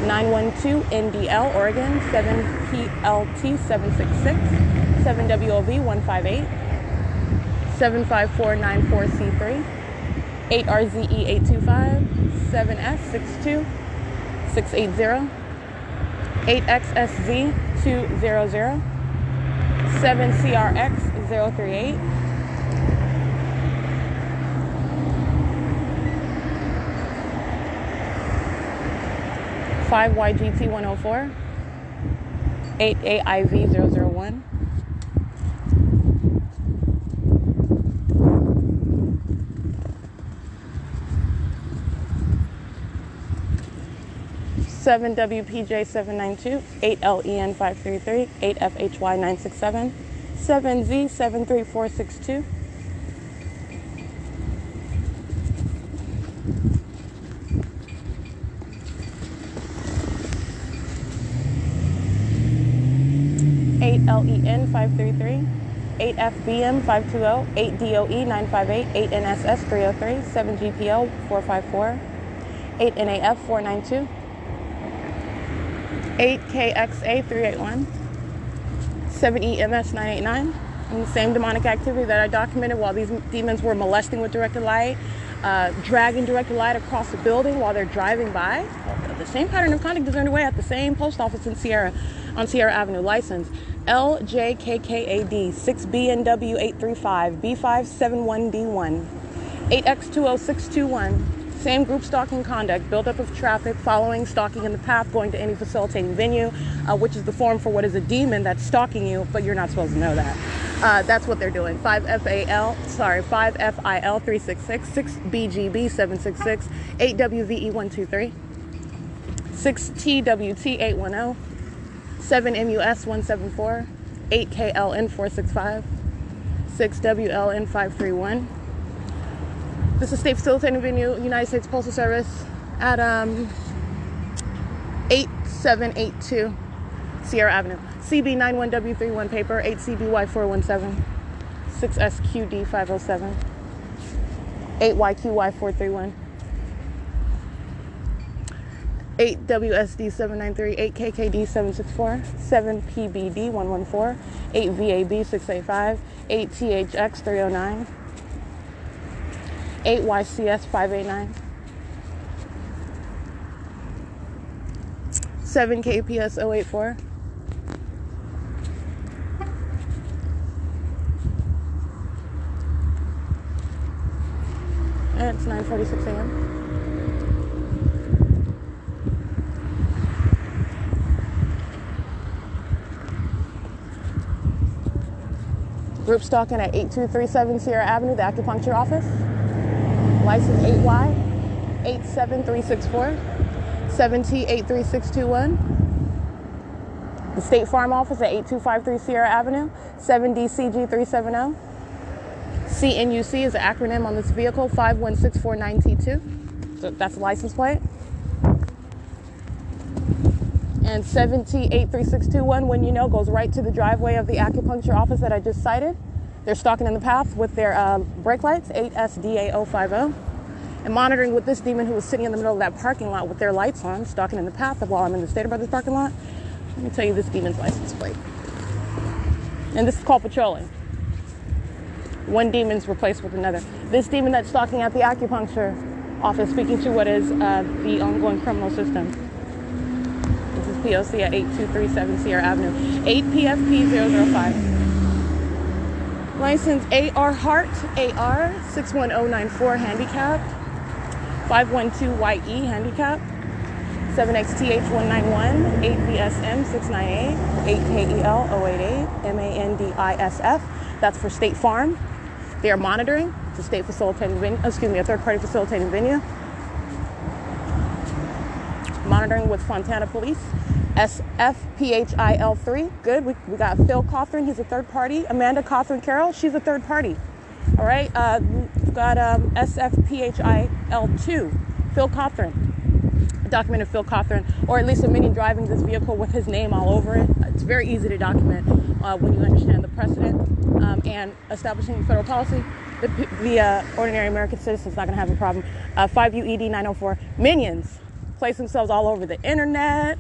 912NDL, Oregon, 7PLT766, 7WOV158, 75494C3, 8RZE825, 7S62, 680, 8XSZ200, 7CRX038, 5YGT104, 8AIV001, 7WPJ792, 8LEN533, 8FHY967, 7Z73462, 8LEN533, 8FBM 520, 8DOE 958, 8NSS 303, 7GPL 454, 8NAF 492, 8KXA 381, 7EMS 989. And the same demonic activity that I documented while these demons were molesting with directed light, dragging directed light across the building while they're driving by. The same pattern of conduct is underway at the same post office in Sierra, on Sierra Avenue. License LJKKAD 6BNW835 B571D1 8X20621. Same group stalking conduct, buildup of traffic, following, stalking in the path, going to any facilitating venue, which is the form for what is a demon that's stalking you, but you're not supposed to know that. That's what they're doing. 5FIL 366, 6BGB 766, 8WVE 123, 6TWT 810, 7MUS 174, 8KLN 465, 6WLN 531. This is State Facilitating Venue, United States Postal Service at 8782 Sierra Avenue. CB91W31 paper, 8CBY417, 6SQD507, 8YQY431, 8WSD793, 8KKD764, 7PBD114, 8VAB685, 8THX309, 8YCS589, 7KPS084, and it's 9:46 a.m. Group stalking at 8237 Sierra Avenue, the acupuncture office. License 8Y 87364, 7T83621. The State Farm office at 8253 Sierra Avenue, 7DCG370. CNUC is the acronym on this vehicle, 51649T2. So that's the license plate. And 7T83621, when you know, goes right to the driveway of the acupuncture office that I just cited. They're stalking in the path with their brake lights, 8SDA050. And monitoring with this demon who was sitting in the middle of that parking lot with their lights on, stalking in the path while I'm in the State Brothers parking lot. Let me tell you this demon's license plate. And this is called patrolling. One demon's replaced with another. This demon that's stalking at the acupuncture office, speaking to what is the ongoing criminal system. This is P.O.C. at 8237 Sierra Avenue, 8PFP005. License AR Hart AR 61094 handicapped, 512YE handicapped, 7XTH191, 8BSM 698, 8KEL 088, MANDISF. That's for State Farm. They are monitoring. It's a state facilitating venue, a third party facilitating venue. Monitoring with Fontana Police. SFPHIL3, good. We got Phil Cothran, he's a third party. Amanda Cothran Carroll, she's a third party. All right, we've got SFPHIL2, Phil Cothran, documented Phil Cothran, or at least a minion driving this vehicle with his name all over it. It's very easy to document when you understand the precedent and establishing federal policy. The ordinary American citizen is not going to have a problem. 5UED 904, minions place themselves all over the internet.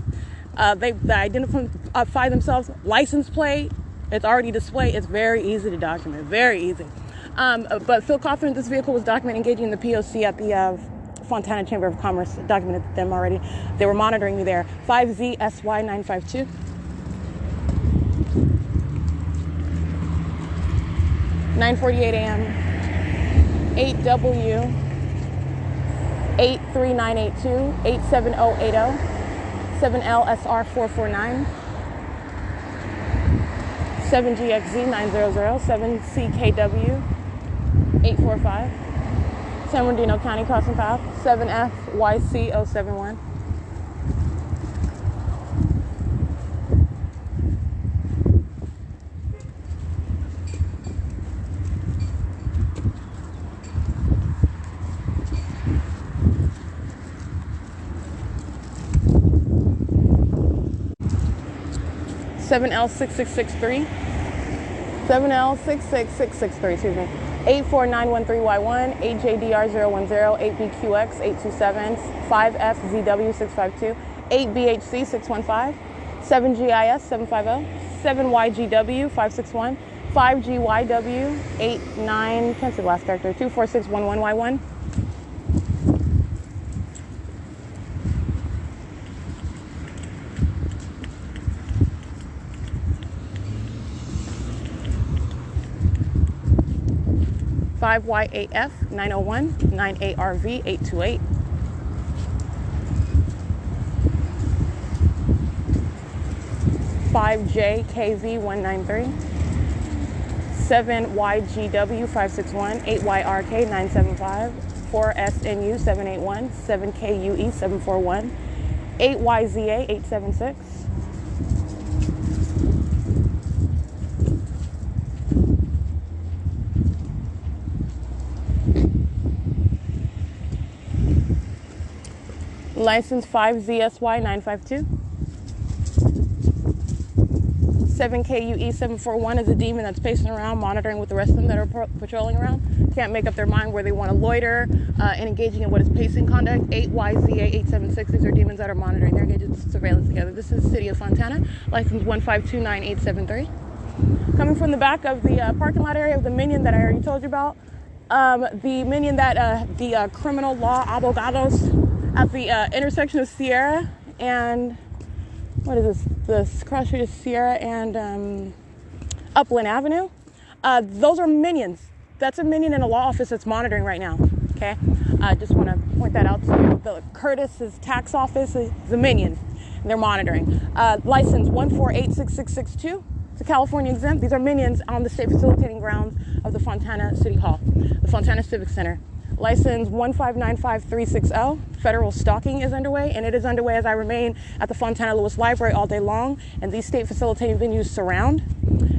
They identify themselves, license plate, it's already displayed. It's very easy to document, very easy. But Phil Cothran, this vehicle was documented engaging in the P.O.C. at the Fontana Chamber of Commerce, documented them already. They were monitoring me there. 5ZSY952. (9:48 a.m.) 8W 83982 87080 7LSR 449 7GXZ 900 7CKW 845 San Bernardino County crossing path 7FYC 071. L6663 7L66663, excuse me. 84913Y1, 8JDR010, 8BQX 827, 5FZW652, 8BHC 615, 7GIS 750, 7YGW 561, 5GYW 89, can't see the last character, 24611Y1. YAF 901, 98RV 828. 5JKV 193, 7YGW 561, 8YRK 975, 4SNU 781, 7KUE 741, 8YZA 876. License 5ZSY 952. 7KUE 741 is a demon that's pacing around, monitoring with the rest of them that are patrolling around. Can't make up their mind where they want to loiter and engaging in what is pacing conduct. 8YZA 876, these are demons that are monitoring. They're engaged in surveillance together. This is the City of Fontana, license 1529873. Coming from the back of the parking lot area of the minion that I already told you about. The minion that the criminal law abogados at the intersection of Sierra and, what is this? The cross street of Sierra and Upland Avenue. Those are minions. That's a minion in a law office that's monitoring right now. Okay, I just want to point that out to you. The Curtis's tax office is a minion, and they're monitoring. License 1486662. It's a California exempt. These are minions on the state facilitating grounds of the Fontana City Hall, the Fontana Civic Center. License 1595360. Federal stalking is underway, and it is underway as I remain at the Fontana Lewis Library all day long, and these state facilitating venues surround,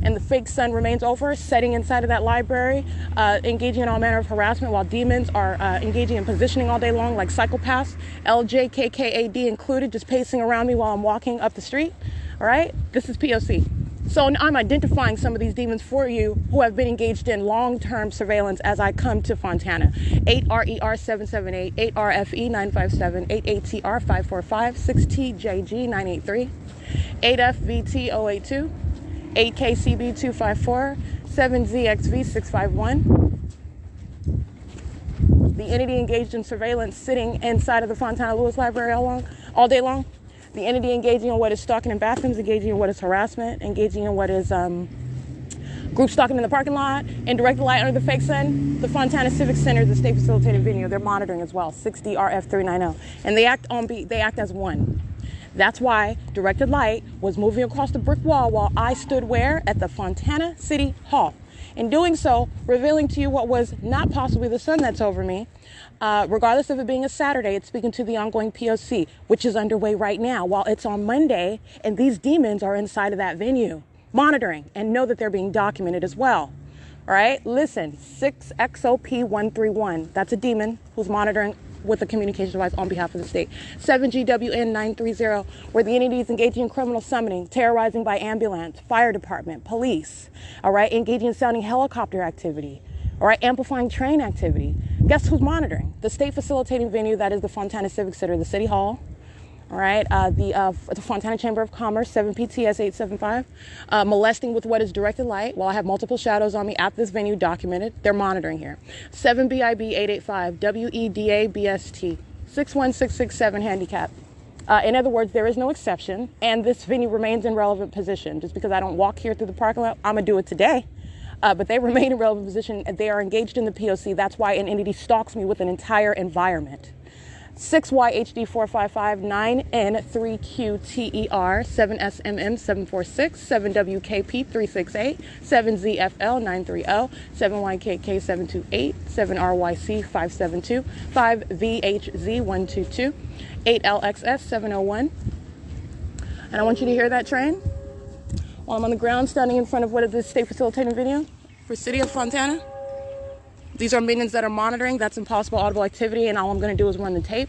and the fake sun remains over, setting inside of that library, engaging in all manner of harassment while demons are engaging in positioning all day long like psychopaths, LJKKAD included, just pacing around me while I'm walking up the street. All right, this is P.O.C. So I'm identifying some of these demons for you who have been engaged in long-term surveillance as I come to Fontana. 8RER778, 8RFE 957, 8ATR 545, 6TJG 983, 8FVT 082, 8KCB 254, 7ZXV 651. The entity engaged in surveillance sitting inside of the Fontana Lewis Library all day long. The entity engaging in what is stalking in bathrooms, engaging in what is harassment, engaging in what is group stalking in the parking lot, in direct light under the fake sun. The Fontana Civic Center is a state facilitated venue. They're monitoring as well, 6DRF390. And they act as one. That's why directed light was moving across the brick wall while I stood where? At the Fontana City Hall. In doing so, revealing to you what was not possibly the sun that's over me. Regardless of it being a Saturday, it's speaking to the ongoing P.O.C, which is underway right now while it's on Monday, and these demons are inside of that venue, monitoring, and know that they're being documented as well. All right, listen, 6XOP131, that's a demon who's monitoring with a communication device on behalf of the state. 7GWN930, where the entity is engaging in criminal summoning, terrorizing by ambulance, fire department, police, all right, engaging in sounding helicopter activity, all right, amplifying train activity. Guess who's monitoring? The state facilitating venue that is the Fontana Civic Center, the City Hall, all right, the Fontana Chamber of Commerce, 7PTS 875, molesting with what is directed light while I have multiple shadows on me at this venue documented. They're monitoring here. 7BIB 885, WEDA BST, 61667 handicap. In other words, there is no exception, and this venue remains in relevant position. Just because I don't walk here through the parking lot, I'm going to do it today. But they remain in relevant position. They are engaged in the P.O.C. That's why an entity stalks me with an entire environment. 6YHD455, 9N3QTER, 7SMM 746, 7WKP368, 7ZFL930, 7YKK728, 7RYC 572, 5VHZ122, 8LXS 701. And I want you to hear that train while I'm on the ground standing in front of what is this state facilitating video for City of Fontana. These are minions that are monitoring. That's impossible audible activity, and all I'm going to do is run the tape.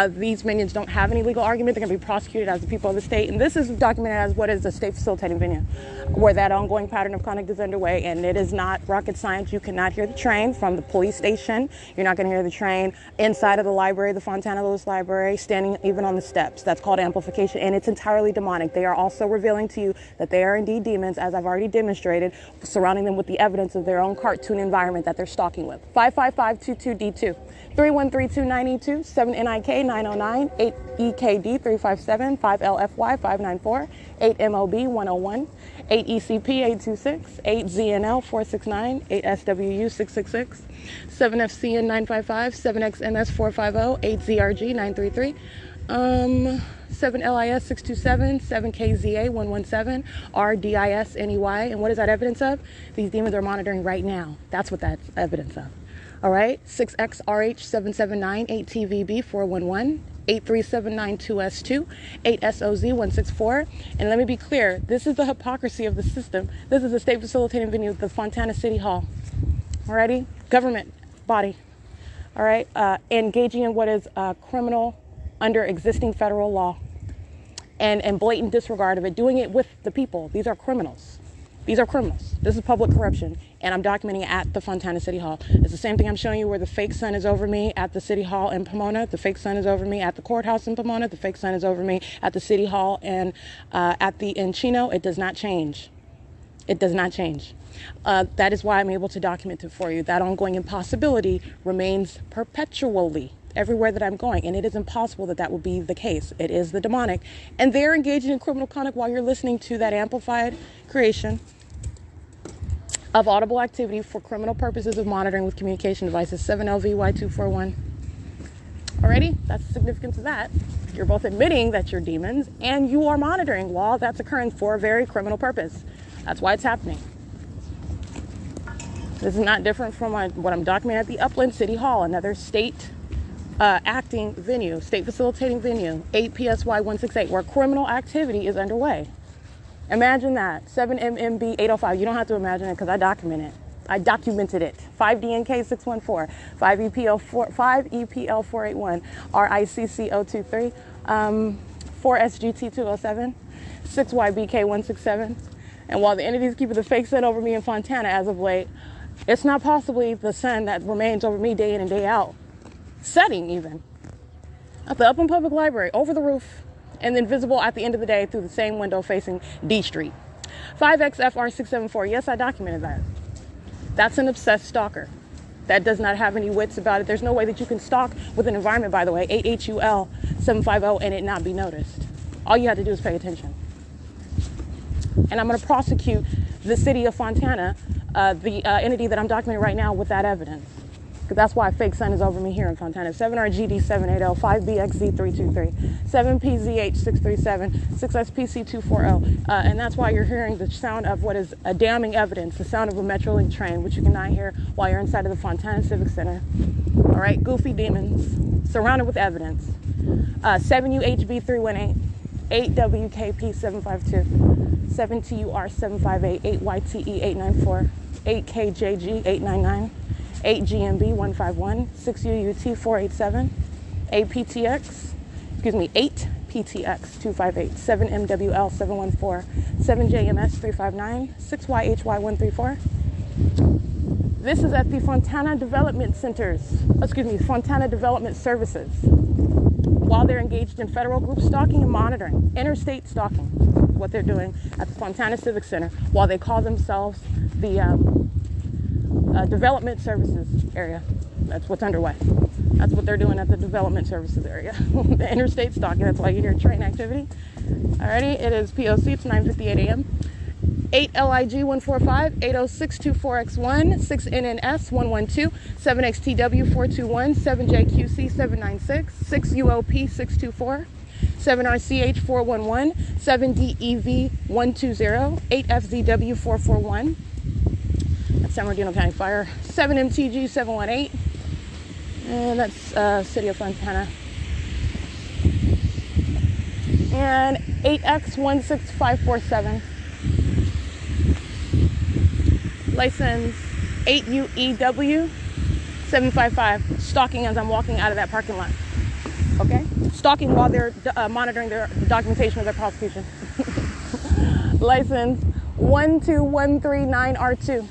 These minions don't have any legal argument. They're going to be prosecuted as the people of the state. And this is documented as what is a state facilitating venue, where that ongoing pattern of conduct is underway. And it is not rocket science. You cannot hear the train from the police station. You're not going to hear the train inside of the library, the Fontana Lewis Library, standing even on the steps. That's called amplification. And it's entirely demonic. They are also revealing to you that they are indeed demons, as I've already demonstrated, surrounding them with the evidence of their own cartoon environment that they're stalking with. 55522D2, 31329E2, 7NIK 909, 8EKD 357, 5LFY 594, 8MOB 101, 8ECP 826, 8ZNL 469, 8SWU 666, 7FCN 955, 7XMS 450, 8ZRG 933, 7LIS 627, 7KZA 117, RDIS NEY. And what is that evidence of? These demons are monitoring right now. That's what that's evidence of. All right, 6XRH 779, 8TVB 411, 83792S2, 8SOZ 164. And let me be clear, this is the hypocrisy of the system. This is a state facilitating venue, the Fontana City Hall. Alrighty, government body. All right, engaging in what is criminal under existing federal law, and blatant disregard of it, doing it with the people. These are criminals. These are criminals. This is public corruption, and I'm documenting it at the Fontana City Hall. It's the same thing I'm showing you where the fake sun is over me at the City Hall in Pomona. The fake sun is over me at the courthouse in Pomona. The fake sun is over me at the City Hall and in Chino. It does not change. It does not change. That is why I'm able to document it for you. That ongoing impossibility remains perpetually everywhere that I'm going, and it is impossible that that will be the case. It is the demonic, and they're engaging in criminal conduct while you're listening to that amplified creation of audible activity for criminal purposes of monitoring with communication devices. 7LVY241. Alrighty, that's the significance of that. You're both admitting that you're demons, and you are monitoring while that's occurring for a very criminal purpose. That's why it's happening. This is not different from what I'm documenting at the Upland City Hall, another state acting venue, state facilitating venue, 8 PSY 168, where criminal activity is underway. Imagine that. 7MMB 805. You don't have to imagine it because I document it. I documented it. 5DNK 614, 5EPL 481, RICC 023, 4SGT 207, 6YBK 167. And while the entities keep the fake sun over me in Fontana as of late, it's not possibly the sun that remains over me day in and day out, setting even, at the Upland Public Library, over the roof, and then visible at the end of the day through the same window facing D Street. 5XFR674. Yes, I documented that. That's an obsessed stalker. That does not have any wits about it. There's no way that you can stalk with an environment, by the way, 8HUL 750, and it not be noticed. All you have to do is pay attention. And I'm going to prosecute the city of Fontana, the entity that I'm documenting right now, with that evidence. Because that's why fake sun is over me here in Fontana. 7RGD780, 5BXZ323, 7PZH637, 6SPC240. And that's why you're hearing the sound of what is a damning evidence, the sound of a Metrolink train, which you cannot hear while you're inside of the Fontana Civic Center. All right, goofy demons, surrounded with evidence. 7UHB318, 8WKP752, 7TUR758, 8YTE894, 8KJG899, 8GMB151, 6UUT487, 8PTX258, 7MWL714, 7JMS359, 6YHY134. This is at the Fontana Development Fontana Development Services. While they're engaged in federal group stalking and monitoring, interstate stalking, what they're doing at the Fontana Civic Center, while they call themselves the Development Services area. That's what's underway. That's what they're doing at the Development Services area. The interstate stalking, that's why you hear train activity. Alrighty, it is P.O.C, it's 9:58 a.m. 8LIG145, 80624X1, 6NNS112, 7XTW421, 7JQC796, 6UOP624, 7RCH411, 7DEV120, 8FZW441. That's San Bernardino County Fire. 7MTG718, and that's City of Fontana. And 8X16547. License 8UEW755. Stalking as I'm walking out of that parking lot. okay? Stalking while they're monitoring the documentation of their prosecution. License 12139R2.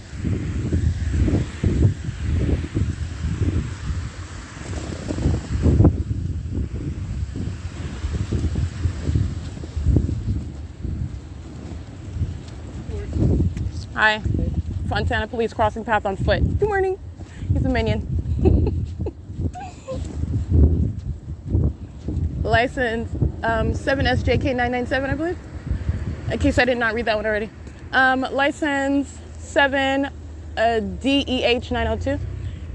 Hi. Fontana police crossing path on foot. Good morning. He's a minion. License 7SJK997, I believe. In case I did not read that one already. License 7DEH902.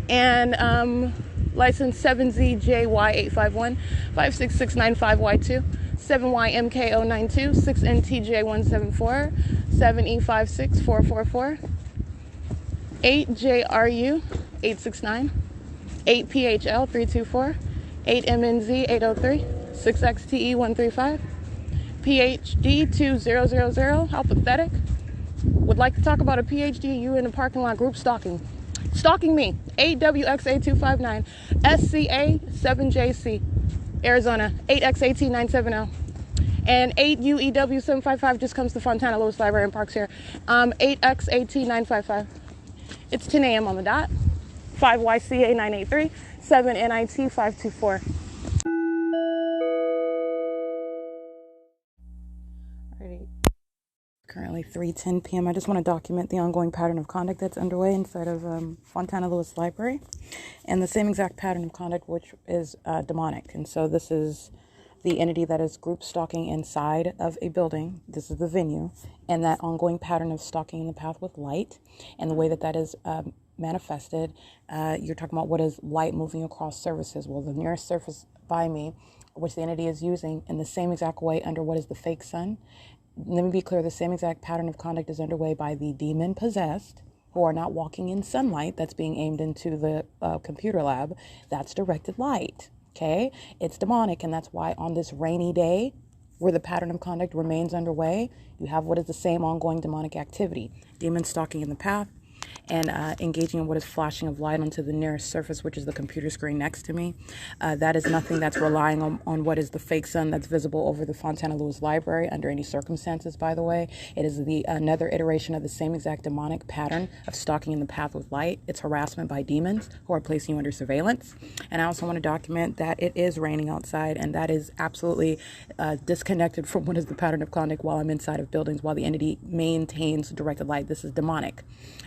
And license 7ZJY851, 56695Y2, 7YMK092, 6NTJ174, 7E56444, 8JRU869, 8PHL324, 8MNZ803, 6XTE135, PhD2000, how pathetic. Would like to talk about a PhD, you in the parking lot group stalking. Stalking me, AWXA259, SCA7JC, Arizona, 8XAT970. And 8UEW755 just comes to Fontana Lewis Library and Parks here. 8XAT955. It's 10 a.m. on the dot. 5YCA983, 7NIT524. Alrighty. Currently 3:10 p.m. I just want to document the ongoing pattern of conduct that's underway inside of Fontana Lewis Library, and the same exact pattern of conduct which is demonic. And so this is the entity that is group stalking inside of a building. This is the venue, and that ongoing pattern of stalking in the path with light, and the way that that is manifested. You're talking about what is light moving across surfaces. Well, the nearest surface by me, which the entity is using in the same exact way under what is the fake sun. Let me be clear, the same exact pattern of conduct is underway by the demon possessed, who are not walking in sunlight that's being aimed into the computer lab. That's directed light, okay? It's demonic, and that's why on this rainy day, where the pattern of conduct remains underway, you have what is the same ongoing demonic activity. Demons stalking in the path, and engaging in what is flashing of light onto the nearest surface, which is the computer screen next to me. That is nothing that's relying on what is the fake sun that's visible over the Fontana Lewis Library under any circumstances, by the way. It is another iteration of the same exact demonic pattern of stalking in the path with light. It's harassment by demons who are placing you under surveillance. And I also want to document that it is raining outside, and that is absolutely disconnected from what is the pattern of conduct while I'm inside of buildings, while the entity maintains directed light. This is demonic.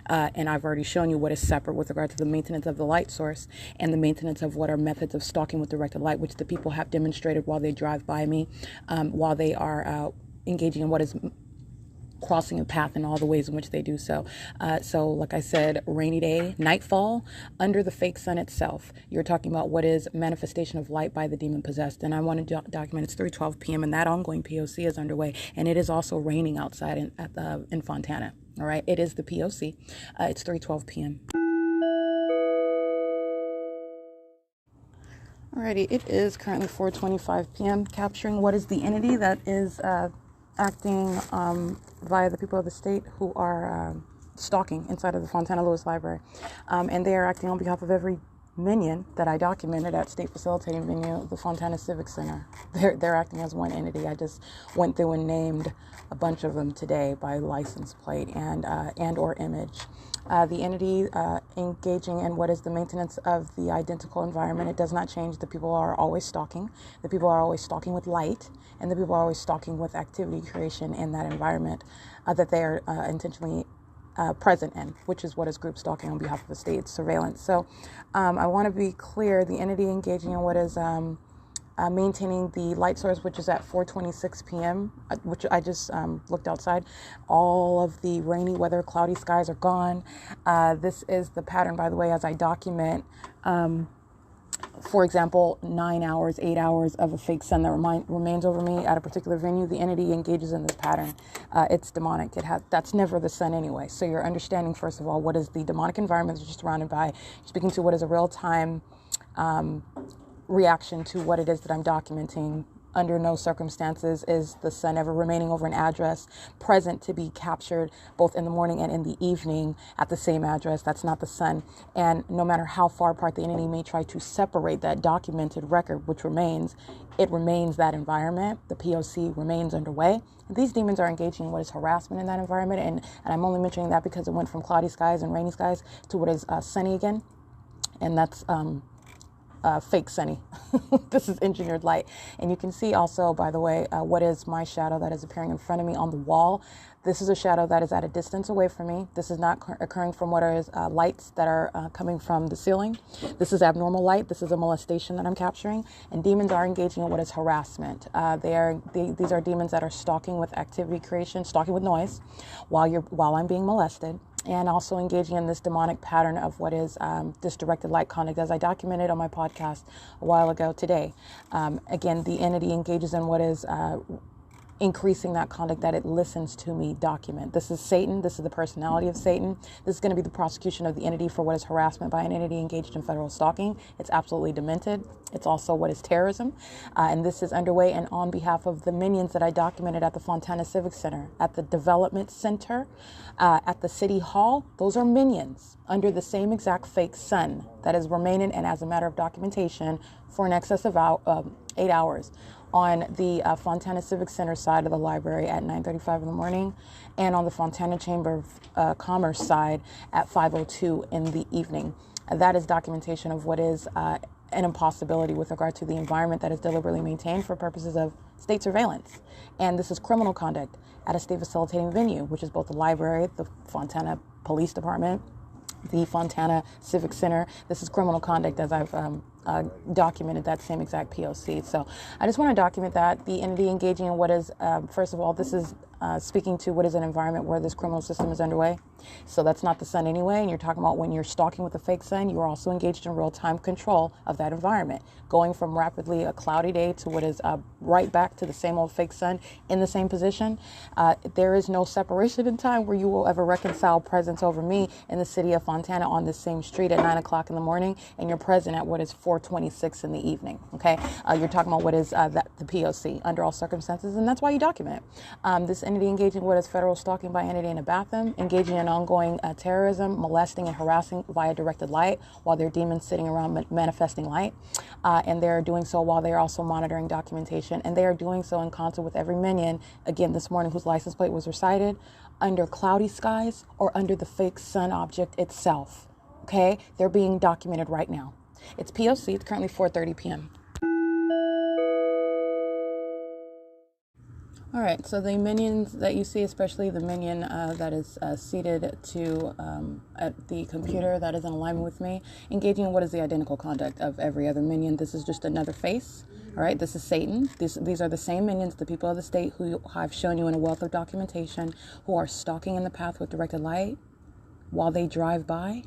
And I've already shown you what is separate with regard to the maintenance of the light source and the maintenance of what are methods of stalking with directed light, which the people have demonstrated while they drive by me, while they are engaging in what is crossing a path in all the ways in which they do so. So like I said, rainy day, nightfall, under the fake sun itself. You're talking about what is manifestation of light by the demon possessed. And I want to document it's 3:12 p.m. and that ongoing P.O.C. is underway. And it is also raining outside in Fontana. All right, it is the P.O.C. It's 3:12 p.m. Alrighty, it is currently 4:25 p.m. capturing what is the entity that is acting via the people of the state who are stalking inside of the Fontana Lewis Library. And they are acting on behalf of every minion that I documented at State Facilitating Venue, the Fontana Civic Center. They're acting as one entity. I just went through and named a bunch of them today by license plate and or image. The entity engaging in what is the maintenance of the identical environment. It does not change. The people are always stalking. The people are always stalking with light, and the people are always stalking with activity creation in that environment that they are intentionally present in, which is what is group stalking on behalf of the state surveillance. So I want to be clear, the entity engaging in what is maintaining the light source, which is at 4:26 p.m., which I just looked outside. All of the rainy weather, cloudy skies are gone. This is the pattern, by the way, as I document, for example, 9 hours, 8 hours of a fake sun that remains over me at a particular venue. The entity engages in this pattern. It's demonic. That's never the sun anyway. So you're understanding, first of all, what is the demonic environment that you're surrounded by. You're speaking to what is a real-time reaction to what it is that I'm documenting Under no circumstances is the sun ever remaining over an address present to be captured both in the morning and in the evening at the same address. That's not the sun. And no matter how far apart the entity may try to separate that documented record, which remains, it remains that environment. The P.O.C. remains underway. These demons are engaging in what is harassment in that environment. And I'm only mentioning that because it went from cloudy skies and rainy skies to what is sunny again. And that's fake sunny. This is engineered light. And you can see also, by the way, what is my shadow that is appearing in front of me on the wall. This is a shadow that is at a distance away from me. This is not occurring from what is lights that are coming from the ceiling. This is abnormal light. This is a molestation that I'm capturing. And demons are engaging in what is harassment. These are demons that are stalking with activity creation, stalking with noise while I'm being molested. And also engaging in this demonic pattern of what is this directed light conduct, as I documented on my podcast a while ago today. Again, the entity engages in what is increasing that conduct that it listens to me document. This is Satan. This is the personality of Satan. This is going to be the prosecution of the entity for what is harassment by an entity engaged in federal stalking. It's absolutely demented. It's also what is terrorism. And this is underway and on behalf of the minions that I documented at the Fontana Civic Center, at the Development Center, at the City Hall. Those are minions under the same exact fake sun that is remaining, and as a matter of documentation, for an excess of 8 hours on the Fontana Civic Center side of the library at 9:35 in the morning, and on the Fontana Chamber of Commerce side at 5:02 in the evening. That is documentation of what is an impossibility with regard to the environment that is deliberately maintained for purposes of state surveillance. And this is criminal conduct at a state facilitating venue, which is both the library, the Fontana Police Department, the Fontana Civic Center. This is criminal conduct, as I've documented that same exact P.O.C. So I just want to document that. The entity engaging in what is, first of all, this is speaking to what is an environment where this criminal system is underway. So that's not the sun anyway. And you're talking about when you're stalking with a fake sun, you are also engaged in real-time control of that environment, going from rapidly a cloudy day to what is right back to the same old fake sun in the same position. There is no separation in time where you will ever reconcile presence over me in the city of Fontana on this same street at 9 o'clock in the morning, and you're present at what is 4:26 in the evening. Okay, you're talking about what is the P.O.C. under all circumstances, and that's why you document it. This entity engaging what is federal stalking by entity in a bathroom, engaging in ongoing terrorism, molesting and harassing via directed light while their demons sitting around manifesting light. And they're doing so while they're also monitoring documentation. And they are doing so in concert with every minion, again, this morning, whose license plate was recited, under cloudy skies or under the fake sun object itself. Okay? They're being documented right now. It's P.O.C. It's currently 4:30 p.m. All right, so the minions that you see, especially the minion that is seated at the computer that is in alignment with me, engaging in what is the identical conduct of every other minion. This is just another face. All right, this is Satan. These are the same minions, the people of the state who I've shown you in a wealth of documentation, who are stalking in the path with directed light while they drive by.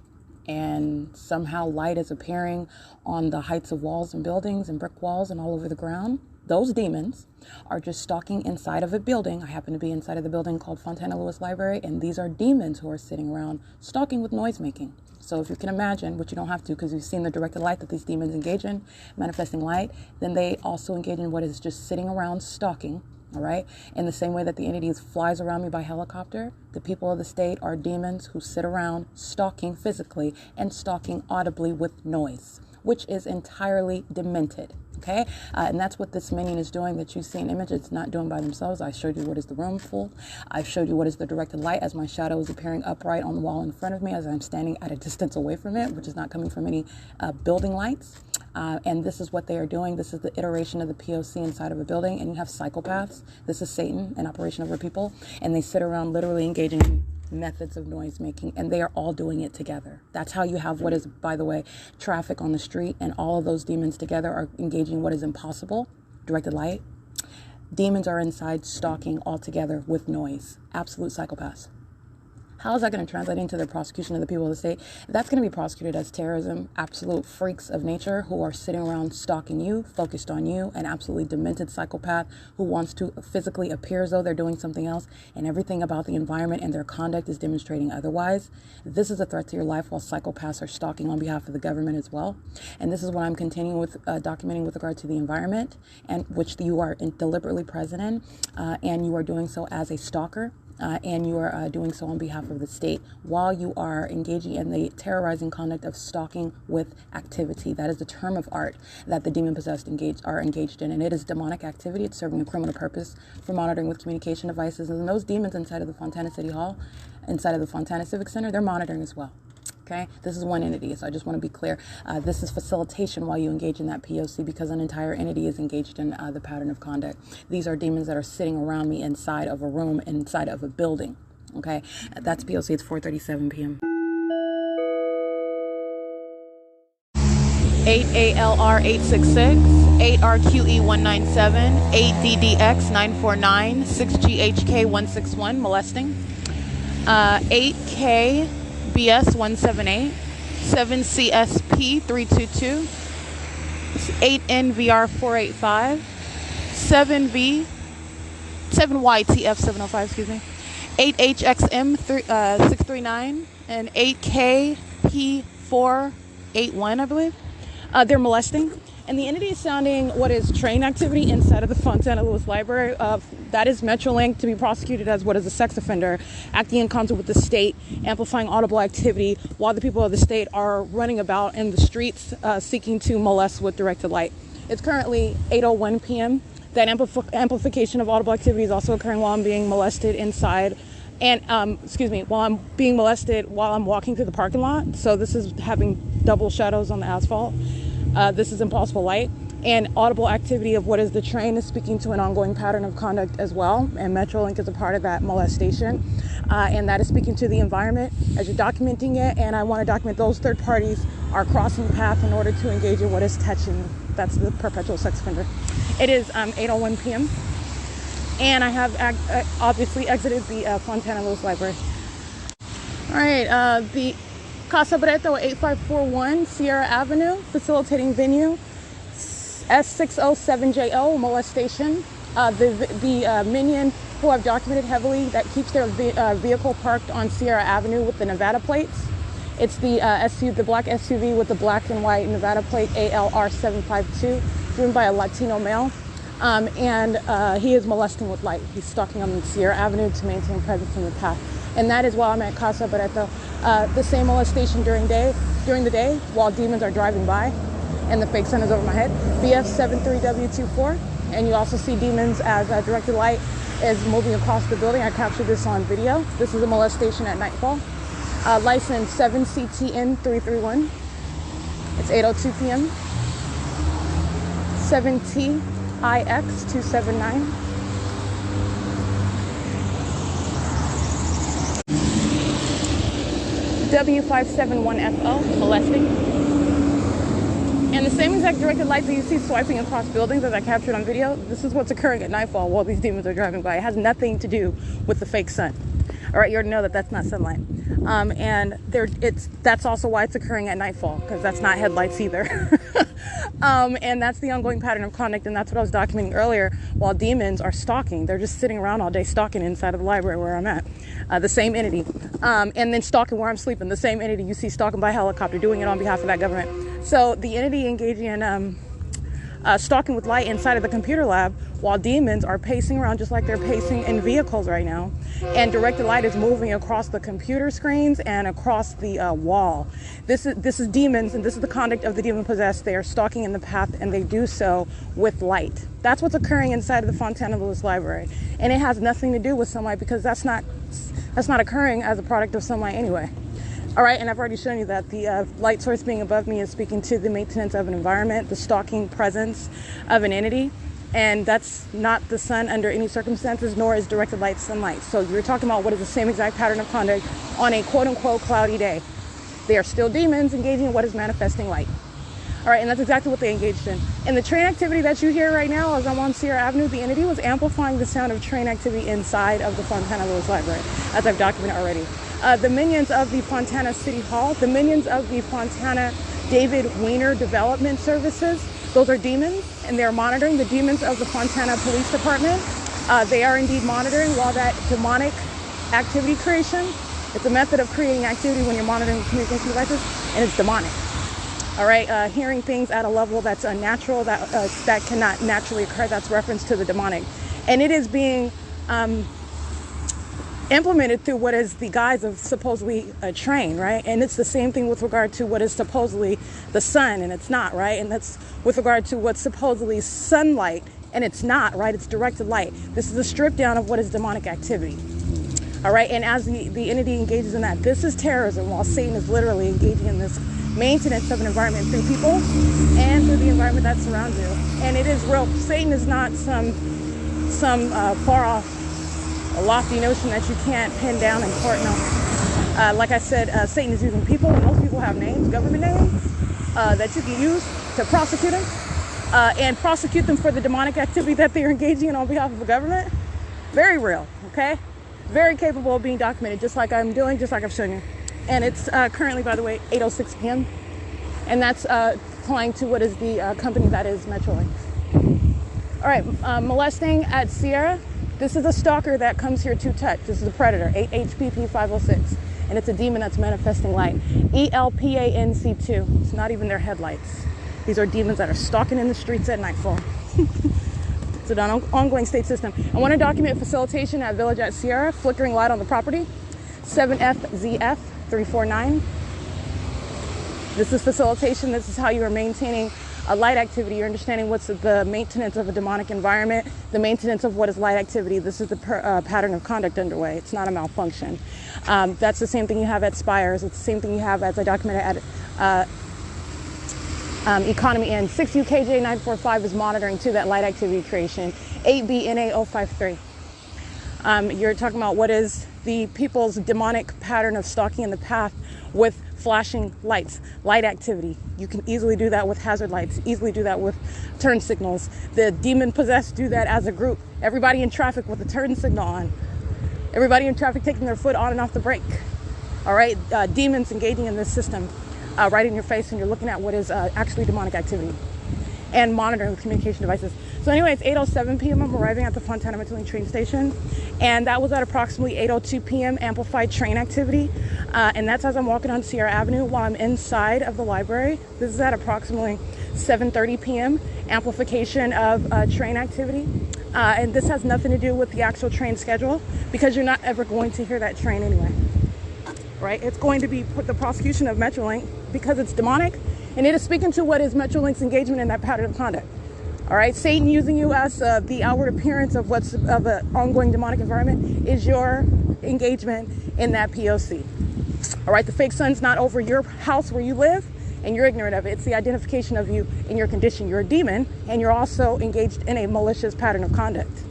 And somehow light is appearing on the heights of walls and buildings and brick walls and all over the ground. Those demons are just stalking inside of a building. I happen to be inside of the building called Fontana Lewis Library, and these are demons who are sitting around stalking with noise making. So if you can imagine, which you don't have to because you've seen the directed light that these demons engage in, manifesting light, then they also engage in what is just sitting around stalking. All right. In the same way that the entity flies around me by helicopter, the people of the state are demons who sit around stalking physically and stalking audibly with noise, which is entirely demented. Okay. And that's what this minion is doing that you see in image. It's not doing by themselves. I showed you what is the room full. I've showed you what is the directed light as my shadow is appearing upright on the wall in front of me as I'm standing at a distance away from it, which is not coming from any building lights. And this is what they are doing. This is the iteration of the P.O.C. inside of a building. And you have psychopaths. This is Satan, an operation over people. And they sit around literally engaging in methods of noise making. And they are all doing it together. That's how you have what is, by the way, traffic on the street. And all of those demons together are engaging what is impossible, directed light. Demons are inside stalking all together with noise. Absolute psychopaths. How is that going to translate into the prosecution of the people of the state? That's going to be prosecuted as terrorism, absolute freaks of nature who are sitting around stalking you, focused on you, an absolutely demented psychopath who wants to physically appear as though they're doing something else, and everything about the environment and their conduct is demonstrating otherwise. This is a threat to your life while psychopaths are stalking on behalf of the government as well. And this is what I'm continuing with documenting with regard to the environment, and which you are deliberately present in, and you are doing so as a stalker. And you are doing so on behalf of the state while you are engaging in the terrorizing conduct of stalking with activity. That is the term of art that the demon-possessed are engaged in, and it is demonic activity. It's serving a criminal purpose for monitoring with communication devices, and those demons inside of the Fontana City Hall, inside of the Fontana Civic Center, they're monitoring as well. Okay, this is one entity, so I just want to be clear. This is facilitation while you engage in that P.O.C. because an entire entity is engaged in the pattern of conduct. These are demons that are sitting around me inside of a room, inside of a building. Okay, that's P.O.C. It's 4:37 p.m. 8ALR866, 8RQE197, 8DDX949, 6GHK161, molesting, 8K. BS178, 7CSP322, 8NVR485, 7YTF705, excuse me, 8HXM639, and 8KP481, I believe. They're molesting. And the entity is sounding what is train activity inside of the Fontana Lewis Library. That is Metrolink to be prosecuted as what is a sex offender, acting in concert with the state, amplifying audible activity while the people of the state are running about in the streets seeking to molest with directed light. It's currently 8:01 p.m. That amplification of audible activity is also occurring while I'm being molested inside. And, while I'm being molested while I'm walking through the parking lot. So this is having double shadows on the asphalt. This is impossible light, and audible activity of what is the train is speaking to an ongoing pattern of conduct as well, and Metrolink is a part of that molestation, and that is speaking to the environment as you're documenting it, and I want to document those third parties are crossing the path in order to engage in what is touching. That's the perpetual sex offender. It is 8:01 p.m., and I have obviously exited the Fontana Lewis Library. All right, the Casa Breto 8541 Sierra Avenue, facilitating venue, S607JO, molestation. The minion who I've documented heavily that keeps their vehicle parked on Sierra Avenue with the Nevada plates. It's the the black SUV with the black and white Nevada plate ALR752, driven by a Latino male. And he is molesting with light. He's stalking on Sierra Avenue to maintain presence in the path. And that is while I'm at Casa Breto. The same molestation during the day while demons are driving by and the fake sun is over my head. BF73W24. And you also see demons as directed light is moving across the building. I captured this on video. This is a molestation at nightfall. License 7CTN331. It's 8:02 p.m. 7TIX279. W571FO, molesting. And the same exact directed light that you see swiping across buildings as I captured on video, this is what's occurring at nightfall while these demons are driving by. It has nothing to do with the fake sun. All right, you already know that that's not sunlight. And that's also why it's occurring at nightfall, because that's not headlights either. And that's the ongoing pattern of conduct, and that's what I was documenting earlier. While demons are stalking, they're just sitting around all day stalking inside of the library where I'm at. The same entity. And then stalking where I'm sleeping. The same entity you see stalking by helicopter, doing it on behalf of that government. So the entity engaging in stalking with light inside of the computer lab while demons are pacing around just like they're pacing in vehicles right now, and directed light is moving across the computer screens and across the wall. This is demons, and this is the conduct of the demon possessed. They are stalking in the path, and they do so with light. That's what's occurring inside of the Fontana Lewis Library, and it has nothing to do with sunlight because that's not occurring as a product of sunlight anyway. All right, and I've already shown you that the light source being above me is speaking to the maintenance of an environment, the stalking presence of an entity, and that's not the sun under any circumstances, nor is directed light sunlight. So you're talking about what is the same exact pattern of conduct on a quote-unquote cloudy day. They are still demons engaging in what is manifesting light. All right, and that's exactly what they engaged in. And the train activity that you hear right now as I'm on Sierra Avenue, the entity was amplifying the sound of train activity inside of the Fontana Lewis Library, as I've documented already. The minions of the Fontana City Hall, the minions of the Fontana David Weiner Development Services, those are demons, and they're monitoring the demons of the Fontana Police Department. They are indeed monitoring while that demonic activity creation. It's a method of creating activity when you're monitoring communication devices, and it's demonic. All right, hearing things at a level that's unnatural, that cannot naturally occur, that's reference to the demonic. And it is being implemented through what is the guise of supposedly a train, right? And it's the same thing with regard to what is supposedly the sun, and it's not, right? And that's with regard to what's supposedly sunlight, and it's not, right? It's directed light. This is a strip down of what is demonic activity. All right, and as the entity engages in that, this is terrorism, while Satan is literally engaging in this maintenance of an environment through people and through the environment that surrounds you. And it is real. Satan is not some far off, a lofty notion that you can't pin down in court. No. Like I said, Satan is using people, and those people have names, government names, that you can use to prosecute them, and prosecute them for the demonic activity that they're engaging in on behalf of the government. Very real, okay? Very capable of being documented, just like I'm doing, just like I've shown you. And it's currently, by the way, 8:06 p.m. And that's applying to what is the company that is Metrolink. All right, molesting at Sierra. This is a stalker that comes here to touch. This is a predator, 8HPP506. And it's a demon that's manifesting light. ELPANC2. It's not even their headlights. These are demons that are stalking in the streets at nightfall. It's an ongoing state system. I want to document facilitation at Village at Sierra, flickering light on the property, 7FZF349. This is facilitation. This is how you are maintaining a light activity. You're understanding what's the maintenance of a demonic environment, the maintenance of what is light activity. This is the pattern of conduct underway. It's not a malfunction. That's the same thing you have at S.I.I.S. It's the same thing you have, as I documented, at Economy Inn. 6UKJ945 is monitoring to that light activity creation. 8BNA053. You're talking about what is the people's demonic pattern of stalking in the path with flashing lights, light activity. You can easily do that with hazard lights, easily do that with turn signals. The demon possessed do that as a group. Everybody in traffic with a turn signal on. Everybody in traffic taking their foot on and off the brake. All right, demons engaging in this system right in your face, and you're looking at what is actually demonic activity and monitoring with communication devices. So anyway, it's 8:07 p.m. I'm arriving at the Fontana Metrolink train station, and that was at approximately 8:02 p.m. amplified train activity, and that's as I'm walking on Sierra Avenue while I'm inside of the library. This is at approximately 7:30 p.m. amplification of train activity, and this has nothing to do with the actual train schedule, because you're not ever going to hear that train anyway, right? It's going to be the prosecution of Metrolink because it's demonic, and it is speaking to what is Metrolink's engagement in that pattern of conduct. All right, Satan using you as the outward appearance of what's of an ongoing demonic environment is your engagement in that P.O.C. All right, the fake sun's not over your house where you live, and you're ignorant of it. It's the identification of you in your condition. You're a demon, and you're also engaged in a malicious pattern of conduct.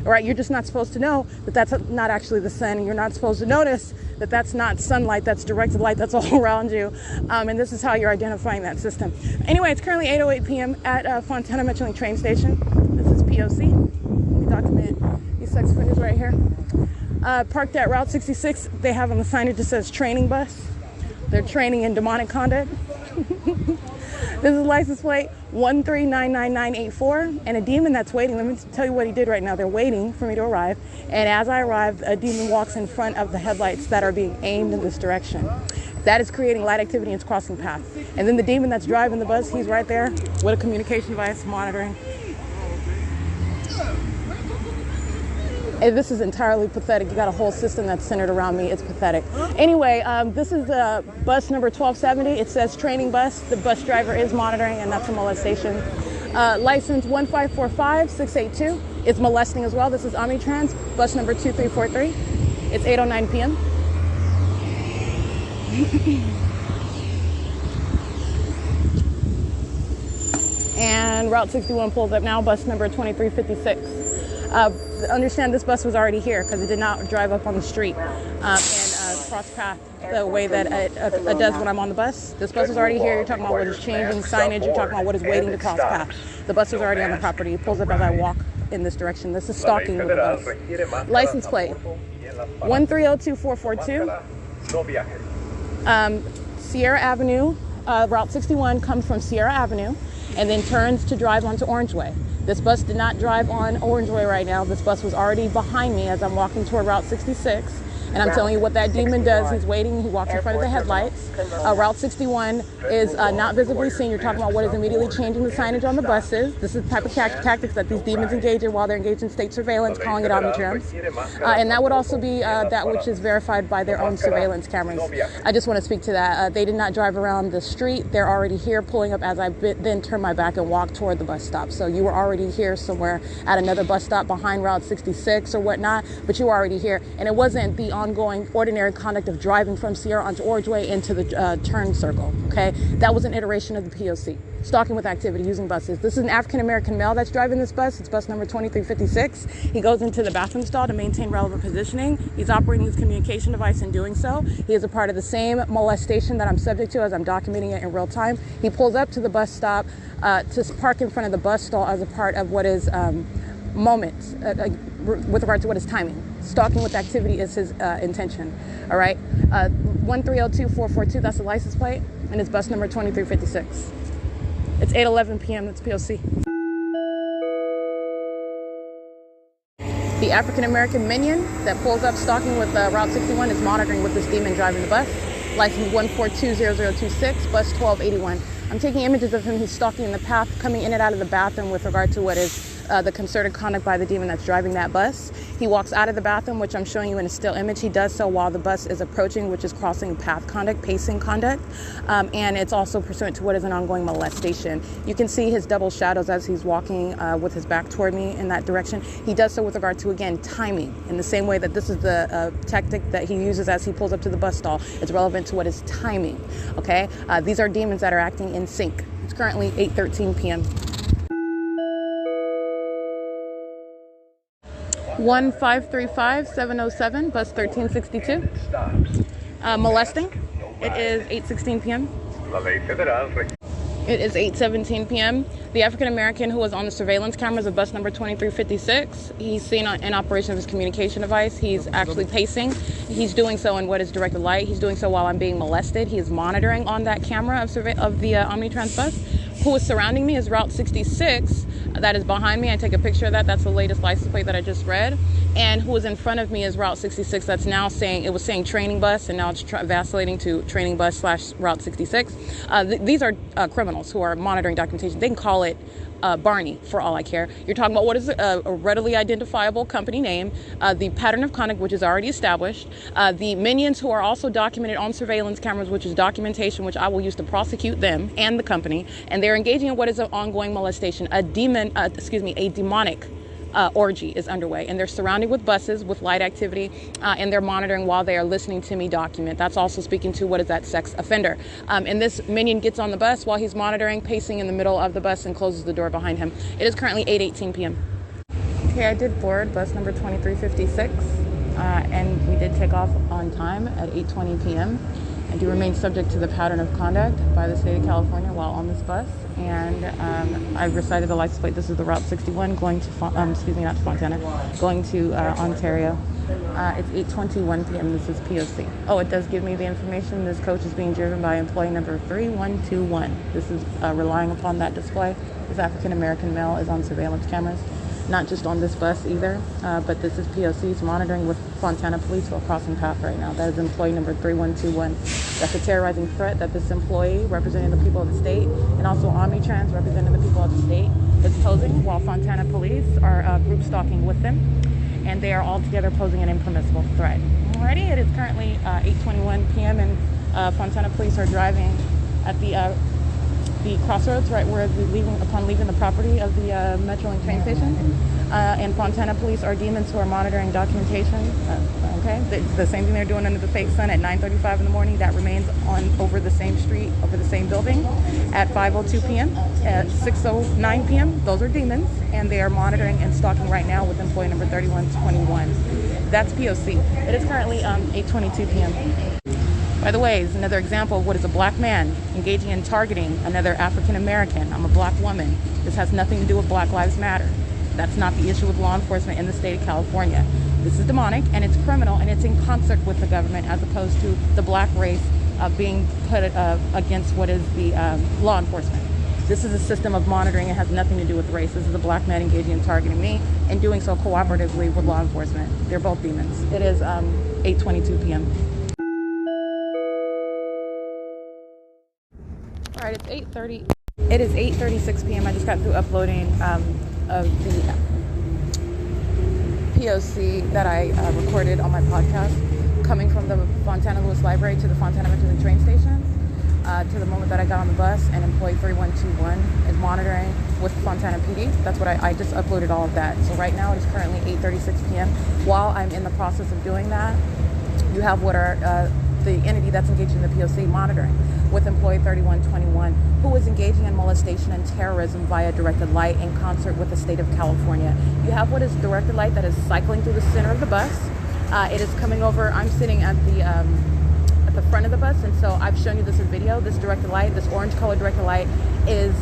All right, you're just not supposed to know that that's not actually the sun, and you're not supposed to notice that that's not sunlight, that's directed light that's all around you. And this is how you're identifying that system. Anyway, it's currently 8:08 p.m. at Fontana Metrolink train station. This is P.O.C. We document these sex offenders right here. Parked at Route 66, they have on the signage that says training bus. They're training in demonic conduct. This is license plate 1399984, and a demon that's waiting. Let me tell you what he did right now. They're waiting for me to arrive, and as I arrive, a demon walks in front of the headlights that are being aimed in this direction. That is creating light activity, and it's crossing path. And then the demon that's driving the bus, he's right there with a communication device monitoring. And this is entirely pathetic. You got a whole system that's centered around me. It's pathetic. Anyway, this is bus number 1270. It says training bus. The bus driver is monitoring, and that's a molestation. License 1545682. It's molesting as well. This is Omnitrans, bus number 2343. It's 8:09 p.m. And Route 61 pulls up now, bus number 2356. Understand this bus was already here because it did not drive up on the street and cross path the way that it does when I'm on the bus. This bus was already here. You're talking about what is changing signage. You're talking about what is waiting to cross path. The bus was already on the property. It pulls up as I walk in this direction. This is stalking with the bus. License plate 1302442. No viaje. Sierra Avenue, Route 61 comes from Sierra Avenue and then turns to drive onto Orangeway. This bus did not drive on Orangeway right now. This bus was already behind me as I'm walking toward Route 66. And I'm telling you what that demon does. He's waiting. He walks in front of the headlights. Route 61 is not visibly seen. You're talking about what is immediately changing the signage on the buses. This is the type of tactics that these demons engage in while they're engaged in state surveillance, calling it omnitrans. And that would also be that which is verified by their own surveillance cameras. I just want to speak to that. They did not drive around the street. They're already here pulling up as I then turn my back and walk toward the bus stop. So you were already here somewhere at another bus stop behind Route 66 or whatnot, but you were already here. And it wasn't the ongoing ordinary conduct of driving from Sierra onto Orangeway into the turn circle, okay? That was an iteration of the P.O.C. Stalking with activity using buses. This is an African-American male that's driving this bus. It's bus number 2356. He goes into the bathroom stall to maintain relevant positioning. He's operating his communication device in doing so. He is a part of the same molestation that I'm subject to as I'm documenting it in real time. He pulls up to the bus stop to park in front of the bus stall as a part of what is moments with regard to what is timing. Stalking with activity is his intention. All right. 1302442. That's the license plate, and it's bus number 2356. It's 8:11 p.m. That's P.O.C. The African-American minion that pulls up stalking with Route 61 is monitoring with this demon driving the bus. License 1420026, bus 1281. I'm taking images of him. He's stalking in the path, coming in and out of the bathroom with regard to what is the concerted conduct by the demon that's driving that bus. He walks out of the bathroom, which I'm showing you in a still image. He does so while the bus is approaching, which is crossing path conduct, pacing conduct. And it's also pursuant to what is an ongoing molestation. You can see his double shadows as he's walking with his back toward me in that direction. He does so with regard to, again, timing, in the same way that this is the tactic that he uses as he pulls up to the bus stall. It's relevant to what is timing, okay? These are demons that are acting in sync. It's currently 8:13 p.m. 1535707, bus 1362. Molesting. It is 8:16 p.m. It is 8:17 p.m. The African American who was on the surveillance cameras of bus number 2356, he's seen in operation of his communication device. He's actually pacing. He's doing so in what is directed light. He's doing so while I'm being molested. He is monitoring on that camera of the Omnitrans bus. Who is surrounding me is Route 66. That is behind me. I take a picture of that. That's the latest license plate that I just read. And who is in front of me is Route 66. That's now saying, it was saying training bus, and now it's vacillating to training bus / Route 66. These are criminals who are monitoring documentation. They can call it Barney for all I care. You're talking about what is a readily identifiable company name, the pattern of conduct, which is already established, the minions who are also documented on surveillance cameras, which is documentation which I will use to prosecute them and the company, and they're engaging in what is an ongoing molestation. A demonic orgy is underway, and they're surrounded with buses with light activity, and they're monitoring while they are listening to me document. That's also speaking to what is that sex offender. And this minion gets on the bus while he's monitoring, pacing in the middle of the bus, and closes the door behind him. It is currently 8:18 p.m. Okay, I did board bus number 2356, and we did take off on time at 8:20 p.m. I do remain subject to the pattern of conduct by the state of California while on this bus, and I've recited the license plate. This is the Route 61 going to, not to Fontana, going to Ontario. It's 8:21 p.m. This is P.O.C. Oh, it does give me the information. This coach is being driven by employee number 3121. This is relying upon that display. This African-American male is on surveillance cameras. Not just on this bus either, but this is P.O.C.'s monitoring with Fontana police while crossing path right now. That is employee number 3121. That's a terrorizing threat that this employee, representing the people of the state, and also Omnitrans, representing the people of the state, is posing while Fontana police are group stalking with them, and they are all together posing an impermissible threat. Alrighty, it is currently 8:21 p.m. and Fontana police are driving at the crossroads right where upon leaving the property of the Metrolink train station, and Fontana police are demons who are monitoring documentation. Okay, the same thing they're doing under the fake sun at 9:35 in the morning, that remains on over the same street, over the same building at 5:02 p.m. At 6:09 p.m. those are demons, and they are monitoring and stalking right now with employee number 3121. That's P.O.C. It is currently 8:22 p.m. By the way, is another example of what is a black man engaging in targeting another African American. I'm a black woman. This has nothing to do with Black Lives Matter. That's not the issue with law enforcement in the state of California. This is demonic, and it's criminal, and it's in concert with the government, as opposed to the black race being put against what is the law enforcement. This is a system of monitoring. It has nothing to do with race. This is a black man engaging and targeting me and doing so cooperatively with law enforcement. They're both demons. It is 8:22 p.m. All right, it's 8:30. It is 8:36 p.m. I just got through uploading of the P.O.C. that I recorded on my podcast, coming from the Fontana Lewis Library to the Fontana Metro train station, to the moment that I got on the bus, and employee 3121 is monitoring with Fontana PD. That's what I just uploaded all of that. So right now it is currently 8:36 p.m. While I'm in the process of doing that, you have what are the entity that's engaged in the P.O.C. monitoring with employee 3121, who is engaging in molestation and terrorism via directed light in concert with the state of California. You have what is directed light that is cycling through the center of the bus. It is coming over. I'm sitting at the front of the bus, and so I've shown you this in video. This directed light, this orange colored directed light, is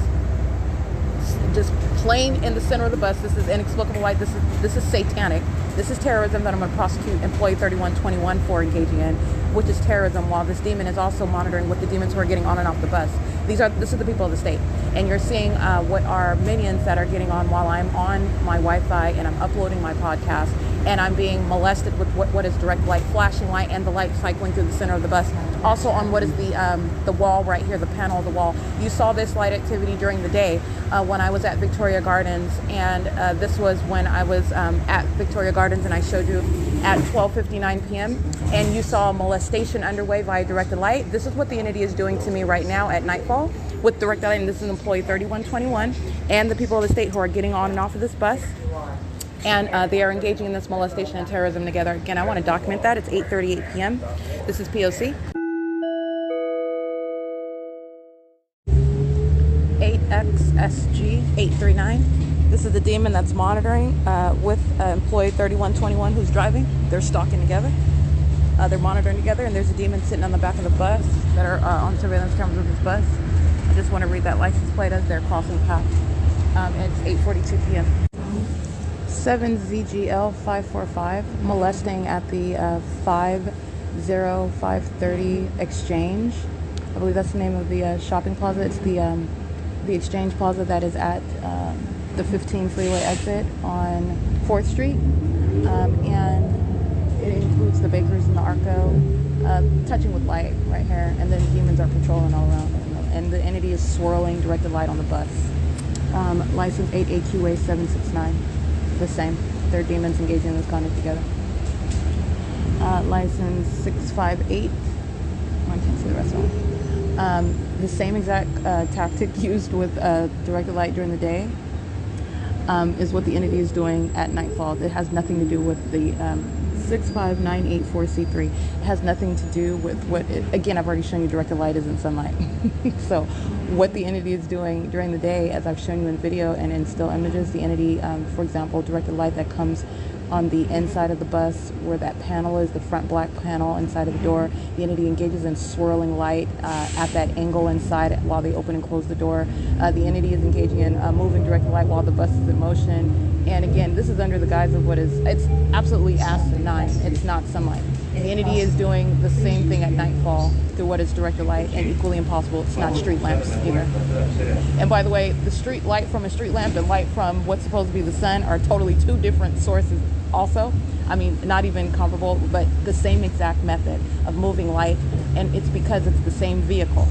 just plain in the center of the bus. This is inexplicable light. This is satanic. This is terrorism that I'm going to prosecute employee 3121 for engaging in, which is terrorism, while this demon is also monitoring what the demons who are getting on and off the bus. This is the people of the state. And you're seeing what are minions that are getting on while I'm on my Wi-Fi and I'm uploading my podcast, and I'm being molested with what is direct light, flashing light, and the light cycling through the center of the bus. Also on what is the wall right here, the panel of the wall. You saw this light activity during the day when I was at Victoria Gardens, and this was when I was at Victoria Gardens, and I showed you at 12:59 p.m. and you saw molestation underway via directed light. This is what the entity is doing to me right now at nightfall with directed light, and this is employee 3121 and the people of the state who are getting on and off of this bus. And they are engaging in this molestation and terrorism together. Again, I want to document that. It's 8:38 p.m. This is P.O.C. 8XSG 839. This is the demon that's monitoring with employee 3121 who's driving. They're stalking together. They're monitoring together, and there's a demon sitting on the back of the bus that are on surveillance cameras of this bus. I just want to read that license plate as they're crossing paths. It's 8:42 p.m. 7ZGL 545 molesting at the 50530 Exchange. I believe that's the name of the shopping plaza. It's the Exchange Plaza that is at the 15 freeway exit on 4th Street, and it includes the Bakers and the Arco, touching with light right here, and then demons are patrolling all around, and the entity is swirling directed light on the bus. License 8AQA 769, the same. They're demons engaging in this conduct together. License 658, I can't see the rest of them. The same exact tactic used with directed light during the day is what the entity is doing at nightfall. It has nothing to do with the 65984C3. It has nothing to do with what, again, I've already shown you directed light is in sunlight. So what the entity is doing during the day, as I've shown you in video and in still images, the entity, for example, directed light that comes on the inside of the bus where that panel is, the front black panel inside of the door, the entity engages in swirling light at that angle inside while they open and close the door. The entity is engaging in moving directed light while the bus is in motion. And again, this is under the guise of it's absolutely asinine. It's not sunlight. The entity is doing the same thing at nightfall through what is directed light, and equally impossible, it's not street lamps either. And by the way, the street light from a street lamp and light from what's supposed to be the sun are totally two different sources also. I mean, not even comparable, but the same exact method of moving light, and it's because it's the same vehicle,